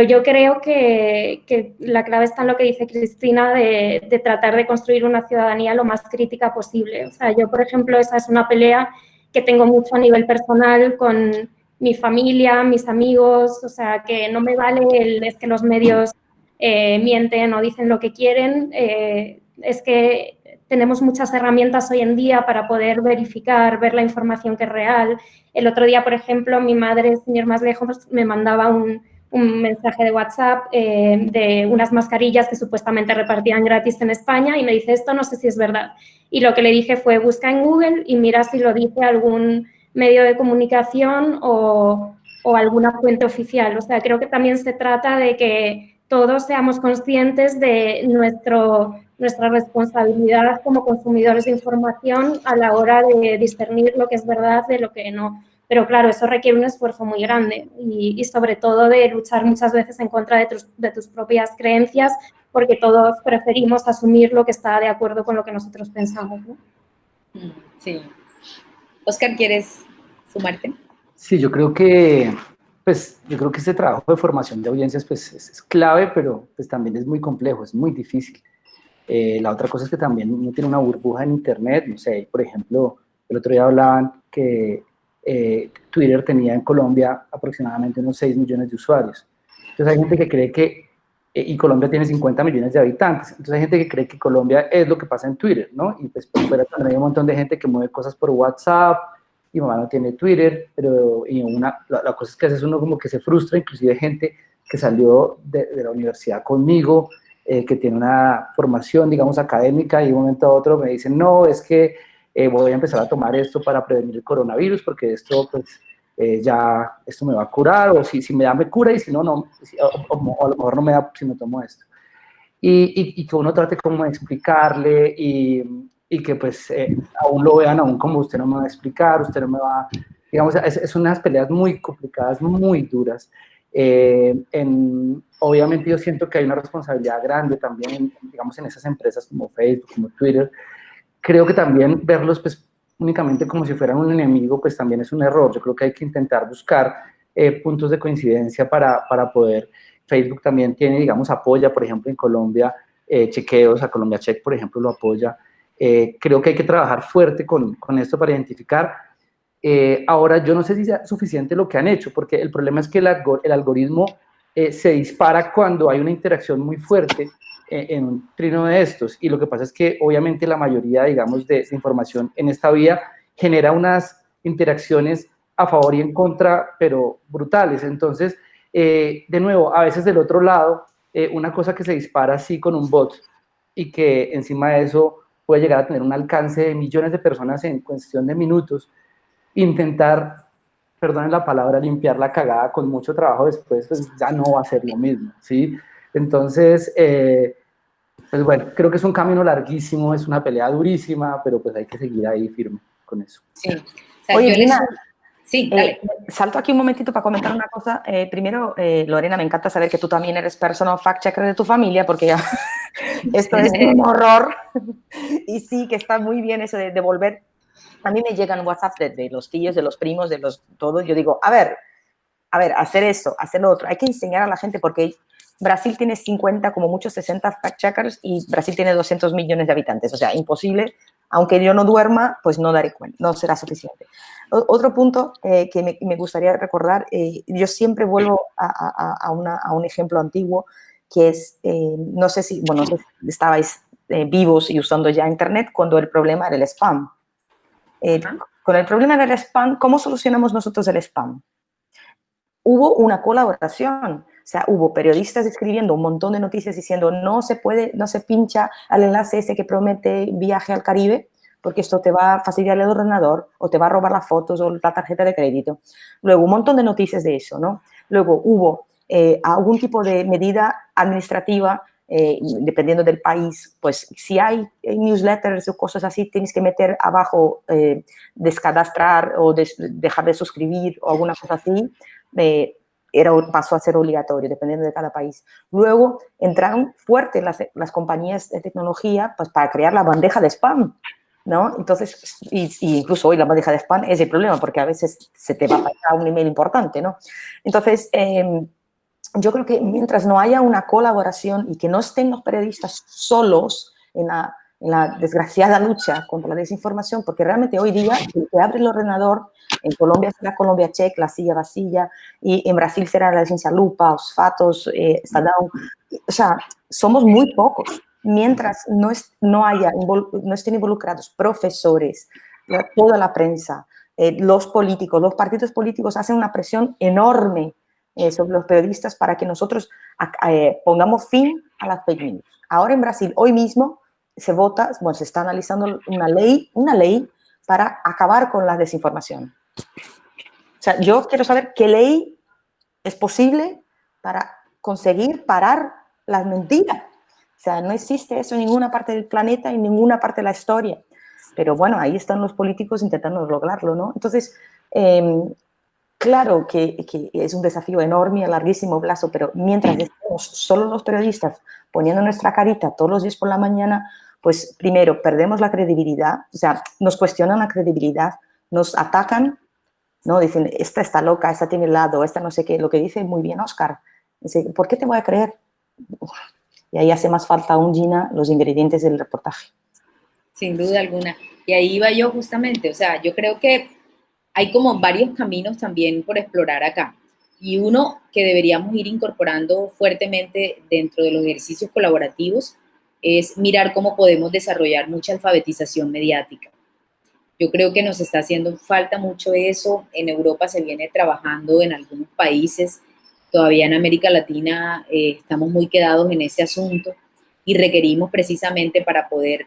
yo creo que la clave está en lo que dice Cristina de tratar de construir una ciudadanía lo más crítica posible. O sea, yo, por ejemplo, esa es una pelea que tengo mucho a nivel personal con mi familia, mis amigos, o sea, que no me vale es que los medios mienten o dicen lo que quieren, es que tenemos muchas herramientas hoy en día para poder verificar, ver la información que es real. El otro día, por ejemplo, mi madre, sin ir más lejos, me mandaba un mensaje de WhatsApp de unas mascarillas que supuestamente repartían gratis en España y me dice, esto no sé si es verdad. Y lo que le dije fue, busca en Google y mira si lo dice algún medio de comunicación o alguna fuente oficial. O sea, creo que también se trata de que todos seamos conscientes de nuestra responsabilidad como consumidores de información a la hora de discernir lo que es verdad de lo que no. Pero claro, eso requiere un esfuerzo muy grande y sobre todo de luchar muchas veces en contra de tus propias creencias, porque todos preferimos asumir lo que está de acuerdo con lo que nosotros pensamos, ¿no?
Sí. Oscar, ¿quieres sumarte?
Sí, yo creo que, pues, yo creo que ese trabajo de formación de audiencias, pues, es clave, pero pues también es muy complejo, es muy difícil. La otra cosa es que también uno tiene una burbuja en Internet, no sé, por ejemplo, el otro día hablaban que Twitter tenía en Colombia aproximadamente unos 6 millones de usuarios. Entonces hay gente que cree que, y Colombia tiene 50 millones de habitantes, entonces hay gente que cree que Colombia es lo que pasa en Twitter, ¿no? Y pues por fuera también hay un montón de gente que mueve cosas por WhatsApp, y mamá no tiene Twitter, pero la cosa es que a veces uno como que se frustra, inclusive gente que salió de la universidad conmigo, que tiene una formación, digamos, académica, y de un momento a otro me dicen, no, es que voy a empezar a tomar esto para prevenir el coronavirus, porque esto, pues, ya, esto me va a curar, o si me da, me cura, y si no, no, o a lo mejor no me da si no tomo esto. Y que uno trate como de explicarle, y que pues aún lo vean aún como usted no me va a explicar, usted no me va, digamos, es unas peleas muy complicadas, muy duras. Obviamente yo siento que hay una responsabilidad grande también, digamos, en esas empresas como Facebook, como Twitter. Creo que también verlos pues únicamente como si fueran un enemigo, pues también es un error. Yo creo que hay que intentar buscar puntos de coincidencia para poder. Facebook también tiene, digamos, apoya, por ejemplo, en Colombia, chequeos, a Colombia Check, por ejemplo, lo apoya. Creo que hay que trabajar fuerte con esto para identificar. Ahora, yo no sé si sea suficiente lo que han hecho, porque el problema es que el algoritmo se dispara cuando hay una interacción muy fuerte en un trino de estos, y lo que pasa es que obviamente la mayoría, digamos, de información en esta vía genera unas interacciones a favor y en contra, pero brutales. Entonces, de nuevo, a veces del otro lado, una cosa que se dispara así con un bot y que encima de eso puede llegar a tener un alcance de millones de personas en cuestión de minutos, intentar, perdonen la palabra, limpiar la cagada con mucho trabajo después, pues ya no va a ser lo mismo, ¿sí? Entonces, pues bueno, creo que es un camino larguísimo, es una pelea durísima, pero pues hay que seguir ahí firme con eso.
Sí. O sea,
Oye, Lina,
sí, dale.
salto aquí un momentito para comentar una cosa. Primero, Lorena, me encanta saber que tú también eres personal fact-checker de tu familia, porque ya esto es un horror. Y sí, que está muy bien eso de devolver. A mí me llegan WhatsApp de los tíos, de los primos, de los todos. Yo digo, a ver, hacer eso, hacer lo otro. Hay que enseñar a la gente, porque Brasil tiene 50, como muchos 60 fact-checkers, y Brasil tiene 200 millones de habitantes. O sea, imposible. Aunque yo no duerma, pues no daré cuenta, no será suficiente. Otro punto que me gustaría recordar, yo siempre vuelvo a un ejemplo antiguo, que es, no sé si estabais vivos y usando ya Internet cuando el problema era el spam. Con el problema del spam, ¿cómo solucionamos nosotros el spam? Hubo una colaboración, o sea, hubo periodistas escribiendo un montón de noticias diciendo no se puede, no se pincha al enlace ese que promete viaje al Caribe, porque esto te va a fastidiar el ordenador o te va a robar las fotos o la tarjeta de crédito. Luego, un montón de noticias de eso, ¿no? Luego hubo algún tipo de medida administrativa, dependiendo del país, pues si hay newsletters o cosas así, tienes que meter abajo descadastrar o dejar de suscribir o alguna cosa así. Pasó a ser obligatorio, dependiendo de cada país. Luego entraron fuertes las compañías de tecnología, pues, para crear la bandeja de spam, ¿no? Entonces, y incluso hoy la bandeja de spam es el problema, porque a veces se te va a pasar un email importante, ¿no? Entonces, yo creo que mientras no haya una colaboración y que no estén los periodistas solos en la desgraciada lucha contra la desinformación, porque realmente hoy día el que abre el ordenador, en Colombia será Colombia Check, la silla vacía, y en Brasil será la ciencia lupa, os fatos, Estadão. O sea, somos muy pocos. Mientras no estén involucrados profesores, toda la prensa, los políticos, los partidos políticos hacen una presión enorme sobre los periodistas para que nosotros pongamos fin a las fake news. Ahora en Brasil, hoy mismo, se está analizando una ley para acabar con la desinformación. O sea, yo quiero saber qué ley es posible para conseguir parar las mentiras. O sea, no existe eso en ninguna parte del planeta, en ninguna parte de la historia. Pero bueno, ahí están los políticos intentando lograrlo, ¿no? Entonces, claro que es un desafío enorme a larguísimo plazo, pero mientras estemos solo los periodistas poniendo nuestra carita todos los días por la mañana, pues primero perdemos la credibilidad, o sea, nos cuestionan la credibilidad, nos atacan, ¿no? Dicen, esta está loca, esta tiene helado, esta no sé qué, lo que dice muy bien Oscar. Dice, ¿por qué te voy a creer? Y ahí hace más falta aún, Gina, los ingredientes del reportaje.
Sin duda alguna. Y ahí iba yo justamente, o sea, yo creo que hay como varios caminos también por explorar acá. Y uno que deberíamos ir incorporando fuertemente dentro de los ejercicios colaborativos es mirar cómo podemos desarrollar mucha alfabetización mediática. Yo creo que nos está haciendo falta mucho eso. En Europa se viene trabajando en algunos países. Todavía en América Latina estamos muy quedados en ese asunto y requerimos precisamente para poder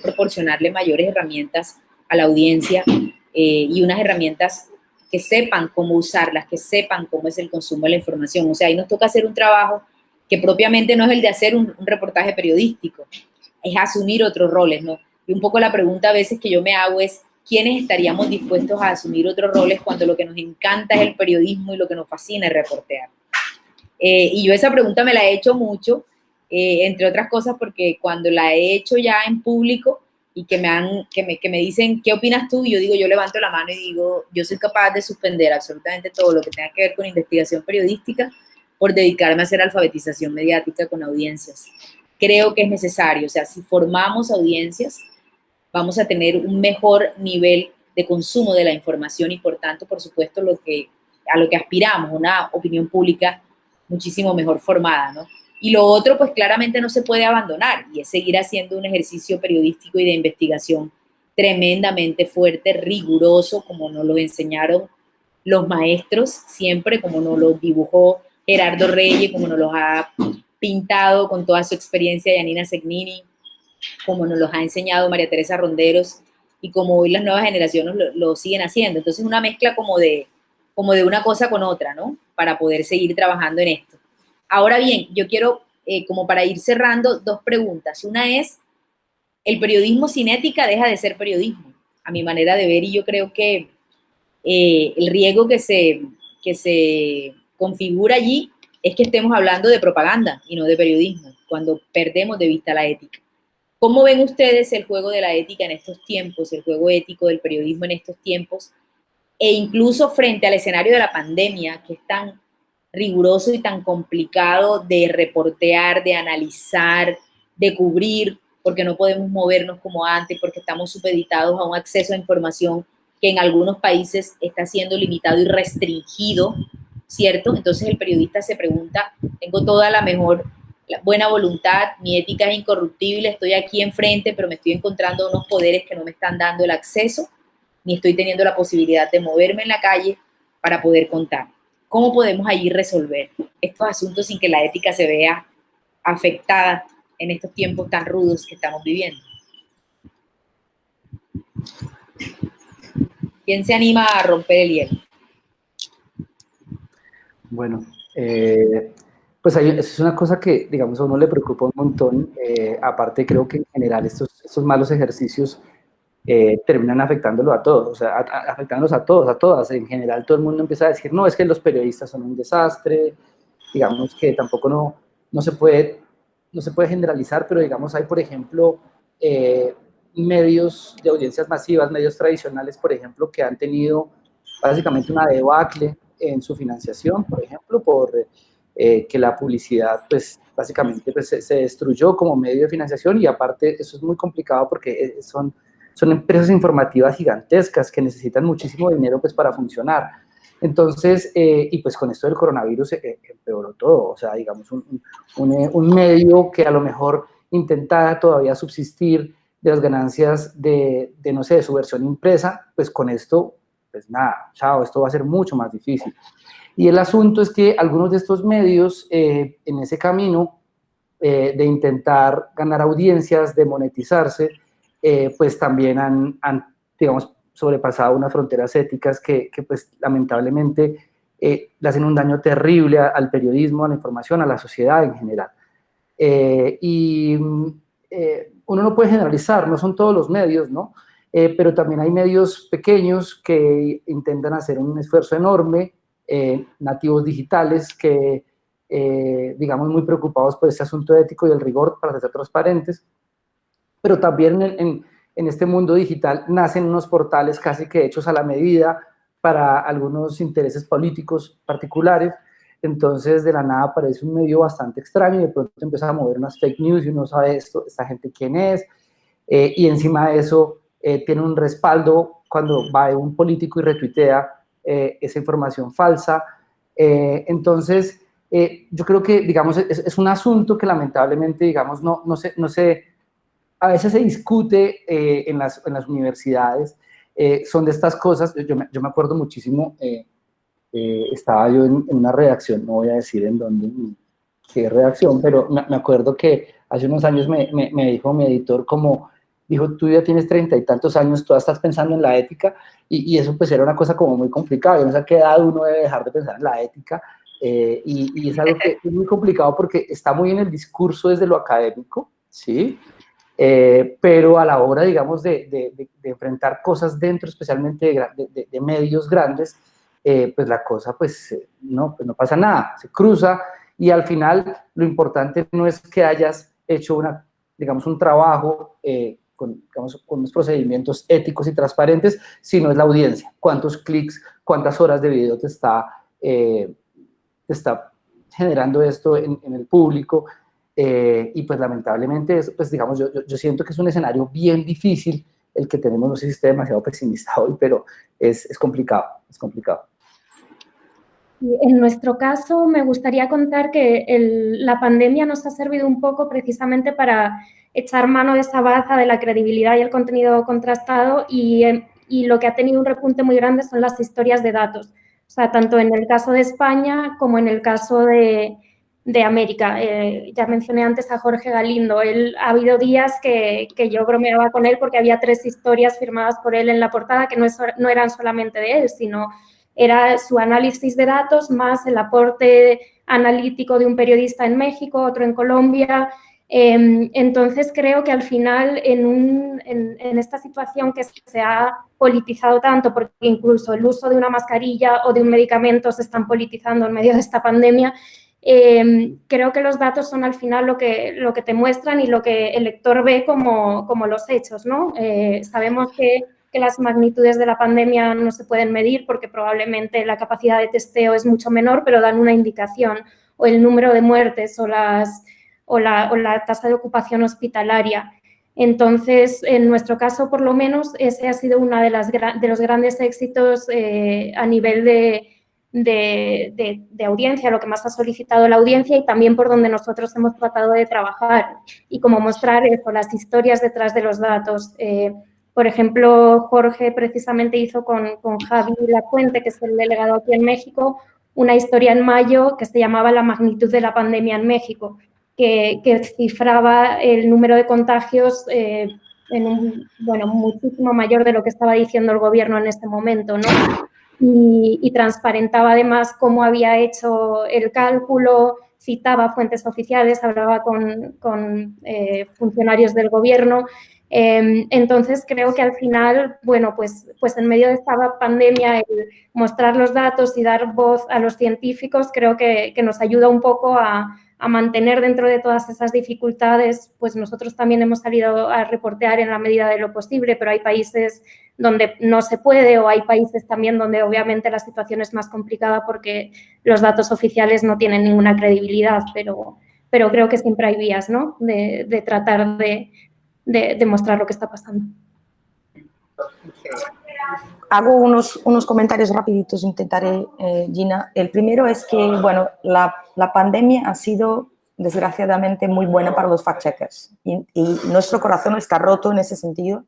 proporcionarle mayores herramientas a la audiencia y unas herramientas que sepan cómo usarlas, que sepan cómo es el consumo de la información. O sea, ahí nos toca hacer un trabajo que propiamente no es el de hacer un reportaje periodístico, es asumir otros roles, ¿no? Y un poco la pregunta a veces que yo me hago es, ¿quiénes estaríamos dispuestos a asumir otros roles cuando lo que nos encanta es el periodismo y lo que nos fascina es reportear? Y yo esa pregunta me la he hecho mucho, entre otras cosas porque cuando la he hecho ya en público y que me dicen, ¿qué opinas tú? Y yo digo, yo levanto la mano y digo, yo soy capaz de suspender absolutamente todo lo que tenga que ver con investigación periodística por dedicarme a hacer alfabetización mediática con audiencias. Creo que es necesario, o sea, si formamos audiencias, vamos a tener un mejor nivel de consumo de la información y por tanto, por supuesto, a lo que aspiramos, una opinión pública muchísimo mejor formada, ¿no? Y lo otro, pues claramente no se puede abandonar y es seguir haciendo un ejercicio periodístico y de investigación tremendamente fuerte, riguroso, como nos lo enseñaron los maestros siempre, como nos lo dibujó Gerardo Reyes, como nos los ha pintado con toda su experiencia Yanina Segnini, como nos los ha enseñado María Teresa Ronderos y como hoy las nuevas generaciones lo siguen haciendo. Entonces una mezcla como de una cosa con otra, ¿no? Para poder seguir trabajando en esto. Ahora bien, yo quiero, como para ir cerrando, dos preguntas. Una es, ¿el periodismo sin ética deja de ser periodismo? A mi manera de ver, y yo creo que el riesgo que se configura allí es que estemos hablando de propaganda y no de periodismo, cuando perdemos de vista la ética. ¿Cómo ven ustedes el juego de la ética en estos tiempos, el juego ético del periodismo en estos tiempos, e incluso frente al escenario de la pandemia, que es tan riguroso y tan complicado de reportear, de analizar, de cubrir, porque no podemos movernos como antes, porque estamos supeditados a un acceso a información que en algunos países está siendo limitado y restringido, ¿cierto? Entonces el periodista se pregunta, tengo toda la buena voluntad, mi ética es incorruptible, estoy aquí enfrente, pero me estoy encontrando unos poderes que no me están dando el acceso, ni estoy teniendo la posibilidad de moverme en la calle para poder contar. ¿Cómo podemos allí resolver estos asuntos sin que la ética se vea afectada en estos tiempos tan rudos que estamos viviendo? ¿Quién se anima a romper el hielo?
Bueno, pues es una cosa que, digamos, a uno le preocupa un montón. Aparte, creo que en general estos malos ejercicios terminan afectándolo a todos, o sea, afectándolos a todos, a todas. En general, todo el mundo empieza a decir, no, es que los periodistas son un desastre. Digamos que tampoco no se puede generalizar, pero digamos, hay, por ejemplo, medios de audiencias masivas, medios tradicionales, por ejemplo, que han tenido básicamente una debacle en su financiación, por ejemplo, por que la publicidad, pues, básicamente pues, se destruyó como medio de financiación y aparte eso es muy complicado porque son empresas informativas gigantescas que necesitan muchísimo dinero pues, para funcionar. Entonces, y pues con esto del coronavirus empeoró todo, o sea, digamos, un medio que a lo mejor intenta todavía subsistir de las ganancias no sé, de su versión impresa, pues con esto, pues nada, chao, esto va a ser mucho más difícil. Y el asunto es que algunos de estos medios, en ese camino de intentar ganar audiencias, de monetizarse, pues también han, digamos, sobrepasado unas fronteras éticas que pues lamentablemente le hacen un daño terrible al periodismo, a la información, a la sociedad en general. Uno no puede generalizar, no son todos los medios, ¿no? Pero también hay medios pequeños que intentan hacer un esfuerzo enorme, nativos digitales que, digamos, muy preocupados por este asunto ético y el rigor para ser transparentes, pero también en este mundo digital nacen unos portales casi que hechos a la medida para algunos intereses políticos particulares. Entonces, de la nada aparece un medio bastante extraño y de pronto empieza a mover unas fake news y uno sabe esta gente quién es, y encima de eso tiene un respaldo cuando va un político y retuitea esa información falsa. Entonces, yo creo que, digamos, es un asunto que lamentablemente, digamos, no se a veces se discute en las universidades, son de estas cosas. Yo me acuerdo muchísimo, estaba yo en una redacción, no voy a decir en dónde, ni qué redacción, pero me acuerdo que hace unos años me dijo mi editor como, dijo, tú ya tienes 30 y tantos años, tú estás pensando en la ética, y eso pues era una cosa como muy complicada. Yo no sé a qué edad uno debe dejar de pensar en la ética, y es algo que es muy complicado porque está muy en el discurso desde lo académico, ¿sí? Pero a la hora, digamos, de enfrentar cosas dentro, especialmente de medios grandes, pues la cosa, pues no pasa nada, se cruza, y al final lo importante no es que hayas hecho digamos, un trabajo con unos procedimientos éticos y transparentes, sino es la audiencia, cuántos clics, cuántas horas de video te está generando esto en el público. Y pues lamentablemente, pues digamos, yo siento que es un escenario bien difícil el que tenemos. No sé si estoy demasiado pesimista hoy, pero es complicado, es complicado.
En nuestro caso, me gustaría contar que la pandemia nos ha servido un poco precisamente para echar mano de esa baza de la credibilidad y el contenido contrastado, y lo que ha tenido un repunte muy grande son las historias de datos. O sea, tanto en el caso de España como en el caso de América. Ya mencioné antes a Jorge Galindo. Ha habido días que yo bromeaba con él porque había 3 historias firmadas por él en la portada que no eran solamente de él, sino era su análisis de datos más el aporte analítico de un periodista en México, otro en Colombia. Entonces, creo que al final, en esta situación que se ha politizado tanto, porque incluso el uso de una mascarilla o de un medicamento se están politizando en medio de esta pandemia, creo que los datos son al final lo que te muestran y lo que el lector ve como los hechos, ¿no? Sabemos que las magnitudes de la pandemia no se pueden medir porque probablemente la capacidad de testeo es mucho menor, pero dan una indicación, o el número de muertes o la tasa de ocupación hospitalaria. Entonces, en nuestro caso, por lo menos, ese ha sido uno de los grandes éxitos a nivel de audiencia, lo que más ha solicitado la audiencia, y también por donde nosotros hemos tratado de trabajar, y como mostrar eso, las historias detrás de los datos. Por ejemplo, Jorge precisamente hizo con Javi Lafuente, que es el delegado aquí en México, una historia en mayo que se llamaba La magnitud de la pandemia en México, que cifraba el número de contagios muchísimo mayor de lo que estaba diciendo el gobierno en este momento, ¿no? Y transparentaba además cómo había hecho el cálculo, citaba fuentes oficiales, hablaba con funcionarios del gobierno. Entonces, creo que al final, bueno, pues en medio de esta pandemia, el mostrar los datos y dar voz a los científicos creo que nos ayuda un poco a mantener dentro de todas esas dificultades. Pues nosotros también hemos salido a reportear en la medida de lo posible, pero hay países donde no se puede, o hay países también donde obviamente la situación es más complicada porque los datos oficiales no tienen ninguna credibilidad, pero creo que siempre hay vías, ¿no?, de tratar de mostrar lo que está pasando.
Hago unos comentarios rapiditos, intentaré, Gina. El primero es que, bueno, la pandemia ha sido, desgraciadamente, muy buena para los fact-checkers, y nuestro corazón está roto en ese sentido,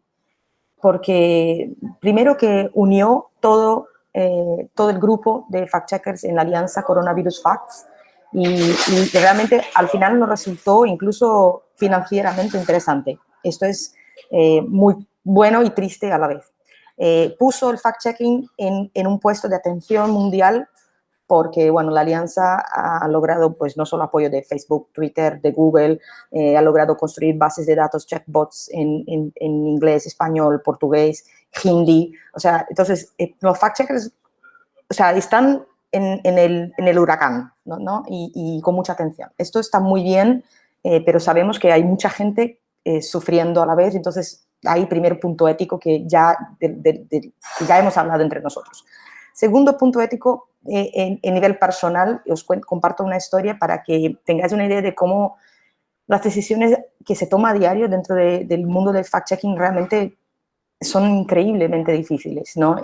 porque primero que unió todo el grupo de fact-checkers en la alianza Coronavirus Facts, y realmente al final nos resultó incluso financieramente interesante. Esto es muy bueno y triste a la vez. Puso el fact-checking en un puesto de atención mundial porque, bueno, la alianza ha logrado, pues, no solo apoyo de Facebook, Twitter, de Google, ha logrado construir bases de datos, chatbots en inglés, español, portugués, hindi. O sea, entonces, los fact-checkers, o sea, están en el huracán, ¿no? Y con mucha atención. Esto está muy bien, pero sabemos que hay mucha gente sufriendo a la vez. Entonces, ahí primer punto ético que ya hemos hablado entre nosotros. Segundo punto ético, en nivel personal, os comparto una historia para que tengáis una idea de cómo las decisiones que se toman a diario dentro del mundo del fact-checking realmente son increíblemente difíciles, ¿no?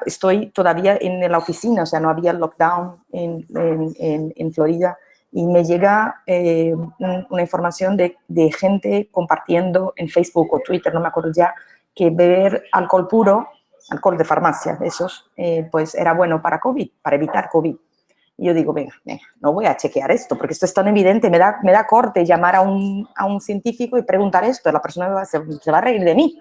Estoy todavía en la oficina, o sea, no había lockdown en Florida, y me llega una información de gente compartiendo en Facebook o Twitter, no me acuerdo ya, que beber alcohol puro, alcohol de farmacia, pues era bueno para COVID, para evitar COVID. Y yo digo, venga, no voy a chequear esto, porque esto es tan evidente, me da corte llamar a un científico y preguntar esto, la persona se va a reír de mí.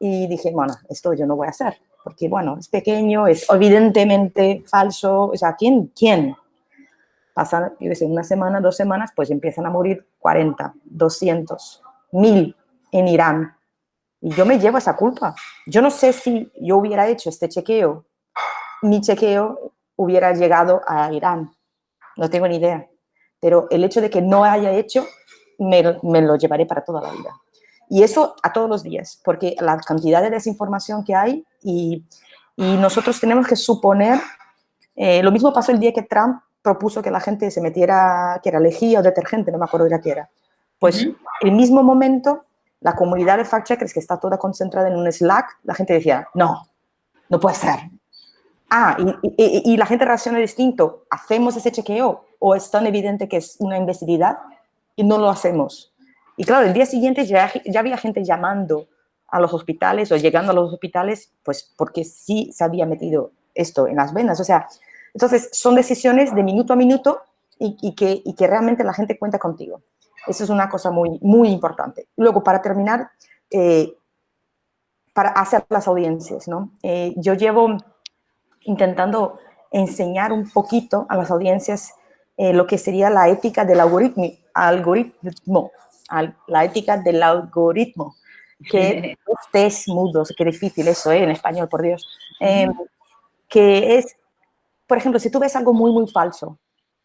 Y dije, bueno, esto yo no voy a hacer, porque, bueno, es pequeño, es evidentemente falso, o sea, ¿quién? Pasan, yo qué sé, una semana, 2 semanas, pues empiezan a morir 40, 200, 1000 en Irán. Y yo me llevo esa culpa. Yo no sé si yo hubiera hecho este chequeo, mi chequeo hubiera llegado a Irán. No tengo ni idea. Pero el hecho de que no haya hecho, me lo llevaré para toda la vida. Y eso a todos los días, porque la cantidad de desinformación que hay y nosotros tenemos que suponer, lo mismo pasó el día que Trump propuso que la gente se metiera, que era lejía o detergente, no me acuerdo ya qué era. Pues el mismo momento, la comunidad de fact-checkers, que está toda concentrada en un Slack, la gente decía, no puede ser. Y la gente reacciona distinto. ¿Hacemos ese chequeo o es tan evidente que es una imbecilidad y no lo hacemos? Y claro, el día siguiente ya había gente llamando a los hospitales o llegando a los hospitales, pues porque sí se había metido esto en las venas. O sea, entonces son decisiones de minuto a minuto y que realmente la gente cuenta contigo. Eso es una cosa muy, muy importante. Luego, para terminar, para hacer las audiencias, ¿no? Yo llevo intentando enseñar un poquito a las audiencias lo que sería la ética del algoritmo, la ética del algoritmo, que ustedes mudos, qué difícil eso, en español, por Dios, que es, por ejemplo, si tú ves algo muy, muy falso,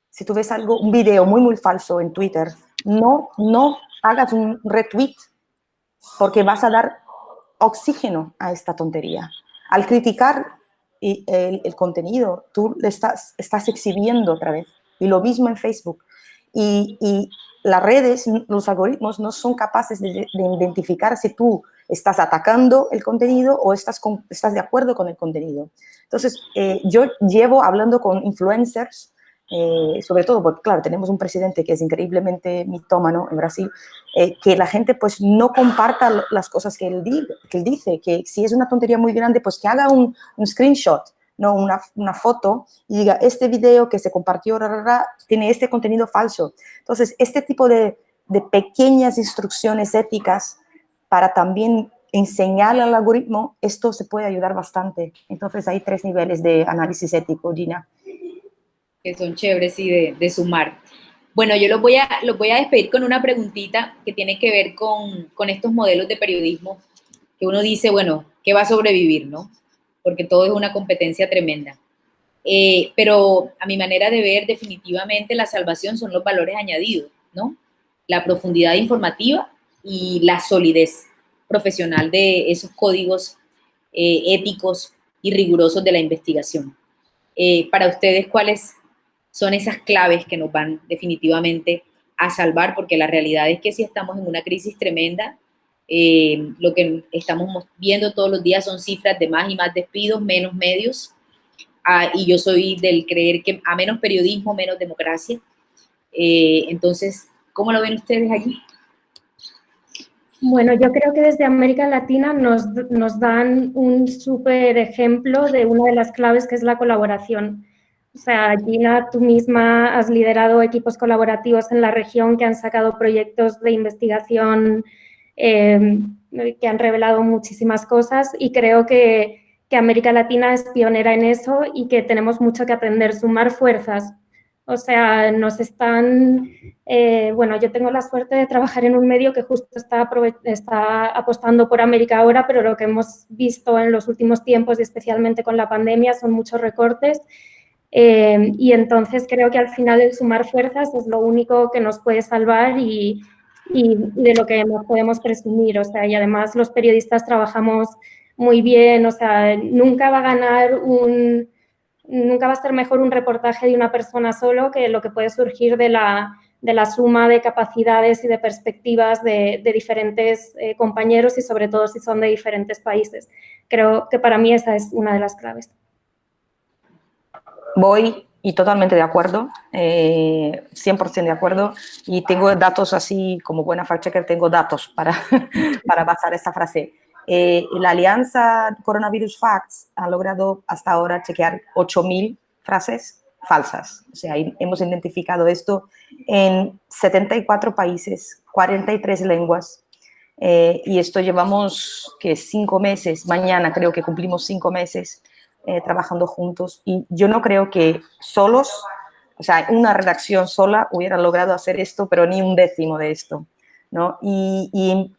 si tú ves un video muy, muy falso en Twitter, no hagas un retweet, porque vas a dar oxígeno a esta tontería. Al criticar el contenido, tú le estás exhibiendo otra vez. Y lo mismo en Facebook. Y las redes, los algoritmos no son capaces de identificar si tú estás atacando el contenido o estás de acuerdo con el contenido. Entonces, yo llevo hablando con influencers, sobre todo porque, claro, tenemos un presidente que es increíblemente mitómano en Brasil, que la gente pues no comparta las cosas que él dice, que si es una tontería muy grande, pues que haga un screenshot, no una foto, y diga, este video que se compartió tiene este contenido falso. Entonces, este tipo de pequeñas instrucciones éticas para también enseñarle al algoritmo, esto se puede ayudar bastante. Entonces, hay 3 niveles de análisis ético, Gina.
Que son chéveres y de sumar. Bueno, yo los voy a despedir con una preguntita que tiene que ver con estos modelos de periodismo que uno dice, bueno, ¿qué va a sobrevivir, no? Porque todo es una competencia tremenda. Pero a mi manera de ver, definitivamente la salvación son los valores añadidos, ¿no? La profundidad informativa y la solidez profesional de esos códigos éticos y rigurosos de la investigación. Para ustedes, ¿cuáles son esas claves que nos van definitivamente a salvar? Porque la realidad es que si estamos en una crisis tremenda, lo que estamos viendo todos los días son cifras de más y más despidos, menos medios, y yo soy del creer que a menos periodismo, menos democracia. Entonces, ¿cómo lo ven ustedes allí?
Bueno, yo creo que desde América Latina nos dan un súper ejemplo de una de las claves, que es la colaboración. O sea, Gina, tú misma has liderado equipos colaborativos en la región que han sacado proyectos de investigación que han revelado muchísimas cosas, y creo que América Latina es pionera en eso y que tenemos mucho que aprender, sumar fuerzas. O sea, nos están... bueno, yo tengo la suerte de trabajar en un medio que justo está apostando por América ahora, pero lo que hemos visto en los últimos tiempos, y especialmente con la pandemia, son muchos recortes. Y entonces creo que al final el sumar fuerzas es lo único que nos puede salvar, y y de lo que más podemos presumir, o sea, y además los periodistas trabajamos muy bien, o sea, nunca va a ser mejor un reportaje de una persona solo que lo que puede surgir de la suma de capacidades y de perspectivas de diferentes compañeros y sobre todo si son de diferentes países. Creo que para mí esa es una de las claves.
Voy y totalmente de acuerdo, 100% de acuerdo, y tengo datos así, como buena fact-checker, tengo datos para, para basar esta frase. La alianza Coronavirus Facts ha logrado hasta ahora chequear 8.000 frases falsas. O sea, hemos identificado esto en 74 países, 43 lenguas, y esto llevamos que 5 meses, mañana creo que cumplimos 5 meses trabajando juntos, y yo no creo que solos, o sea, una redacción sola hubiera logrado hacer esto, pero ni un décimo de esto, ¿no? Y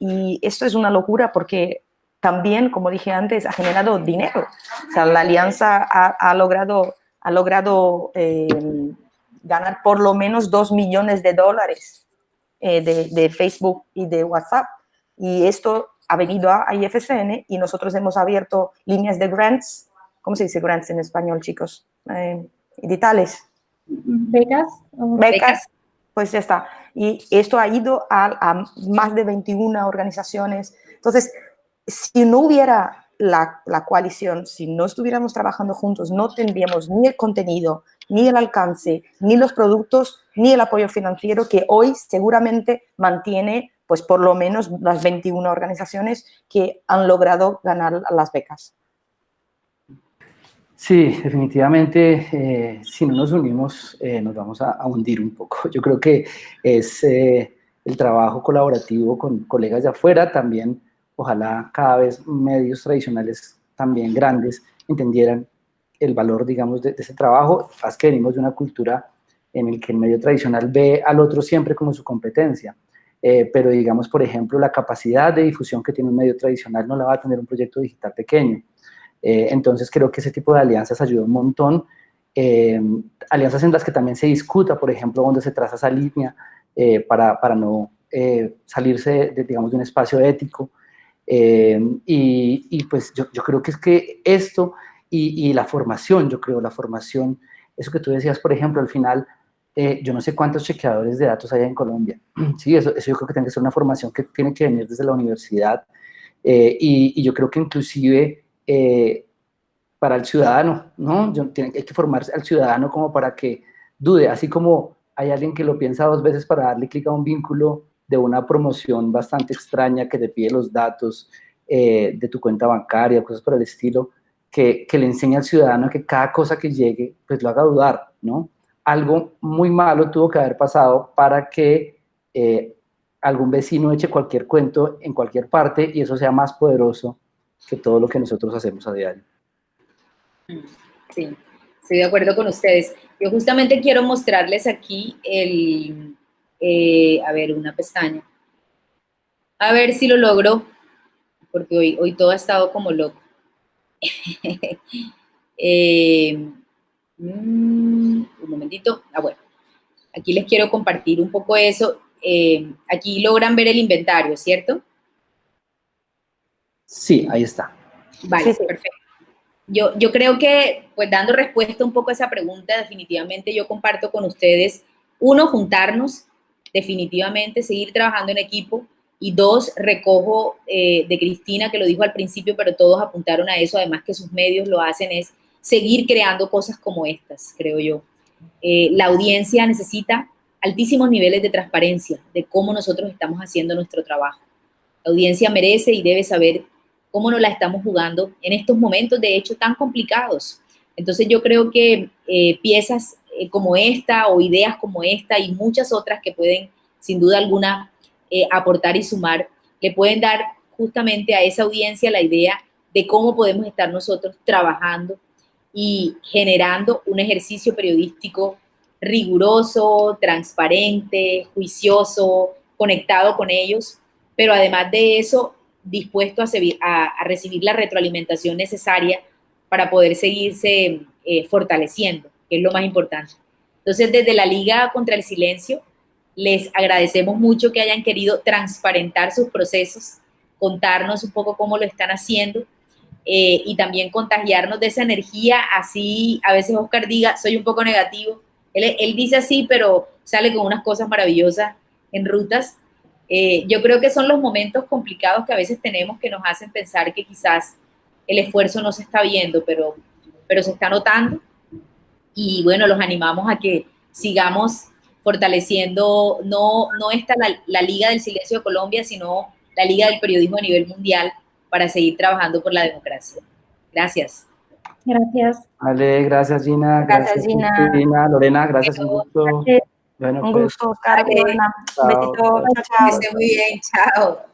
esto es una locura porque también, como dije antes, ha generado dinero. O sea, la alianza ha logrado ganar por lo menos $2 millones de Facebook y de WhatsApp. Y esto ha venido a IFSN y nosotros hemos abierto líneas de grants. ¿Cómo se dice grants en español, chicos? Editales.
¿Becas?
Becas, pues ya está. Y esto ha ido a más de 21 organizaciones. Entonces, si no hubiera la coalición, si no estuviéramos trabajando juntos, no tendríamos ni el contenido, ni el alcance, ni los productos, ni el apoyo financiero que hoy seguramente mantiene, pues por lo menos las 21 organizaciones que han logrado ganar las becas.
Sí, definitivamente, si no nos unimos, nos vamos a hundir un poco. Yo creo que es el trabajo colaborativo con colegas de afuera, también ojalá cada vez medios tradicionales también grandes entendieran el valor, digamos, de ese trabajo. Es que venimos de una cultura en la que el medio tradicional ve al otro siempre como su competencia, pero digamos, por ejemplo, la capacidad de difusión que tiene un medio tradicional no la va a tener un proyecto digital pequeño. Entonces creo que ese tipo de alianzas ayuda un montón, alianzas en las que también se discuta, por ejemplo, dónde se traza esa línea para no salirse digamos, de un espacio ético, y pues yo creo que es que esto y la formación, yo creo, la formación, eso que tú decías, por ejemplo, al final, yo no sé cuántos chequeadores de datos hay en Colombia, sí, eso yo creo que tiene que ser una formación que tiene que venir desde la universidad, y yo creo que inclusive para el ciudadano, ¿no? Hay que formarse al ciudadano como para que dude, así como hay alguien que lo piensa 2 veces para darle clic a un vínculo de una promoción bastante extraña que te pide los datos de tu cuenta bancaria, cosas por el estilo, que le enseña al ciudadano que cada cosa que llegue, pues lo haga dudar, ¿no? Algo muy malo tuvo que haber pasado para que algún vecino eche cualquier cuento en cualquier parte y eso sea más poderoso que todo lo que nosotros hacemos a diario.
Sí, estoy de acuerdo con ustedes. Yo justamente quiero mostrarles aquí a ver, una pestaña. A ver si lo logro, porque hoy todo ha estado como loco. Un momentito. Bueno, aquí les quiero compartir un poco eso. Aquí logran ver el inventario, ¿cierto?
Sí, ahí está.
Vale,
Sí.
perfecto. Yo creo que, pues dando respuesta un poco a esa pregunta, definitivamente yo comparto con ustedes, 1, juntarnos, definitivamente, seguir trabajando en equipo, y 2, recojo de Cristina, que lo dijo al principio, pero todos apuntaron a eso, además que sus medios lo hacen, es seguir creando cosas como estas, creo yo. La audiencia necesita altísimos niveles de transparencia de cómo nosotros estamos haciendo nuestro trabajo. La audiencia merece y debe saber cómo nos la estamos jugando en estos momentos, de hecho, tan complicados. Entonces yo creo que piezas como esta o ideas como esta y muchas otras que pueden, sin duda alguna, aportar y sumar, le pueden dar justamente a esa audiencia la idea de cómo podemos estar nosotros trabajando y generando un ejercicio periodístico riguroso, transparente, juicioso, conectado con ellos, pero además de eso, dispuesto a recibir la retroalimentación necesaria para poder seguirse fortaleciendo, que es lo más importante. Entonces, desde la Liga contra el Silencio, Les agradecemos mucho que hayan querido transparentar sus procesos, contarnos un poco cómo lo están haciendo y también contagiarnos de esa energía. Así a veces Oscar diga, soy un poco negativo. Él dice así, pero sale con unas cosas maravillosas en rutas. Yo creo que son los momentos complicados que a veces tenemos que nos hacen pensar que quizás el esfuerzo no se está viendo, pero se está notando. Y bueno, los animamos a que sigamos fortaleciendo no esta la Liga del Silencio de Colombia, sino la Liga del Periodismo a nivel mundial para seguir trabajando por la democracia. Gracias.
Gracias.
Vale, gracias Gina.
Gracias, Gina.
Gina, Lorena, gracias, un gusto.
Gracias.
Bueno,
Un
pues,
gusto, Oscar.
Vale.
Lorena.
Chao.
Besito. Chao,
Que
chao.
esté muy bien. Chao.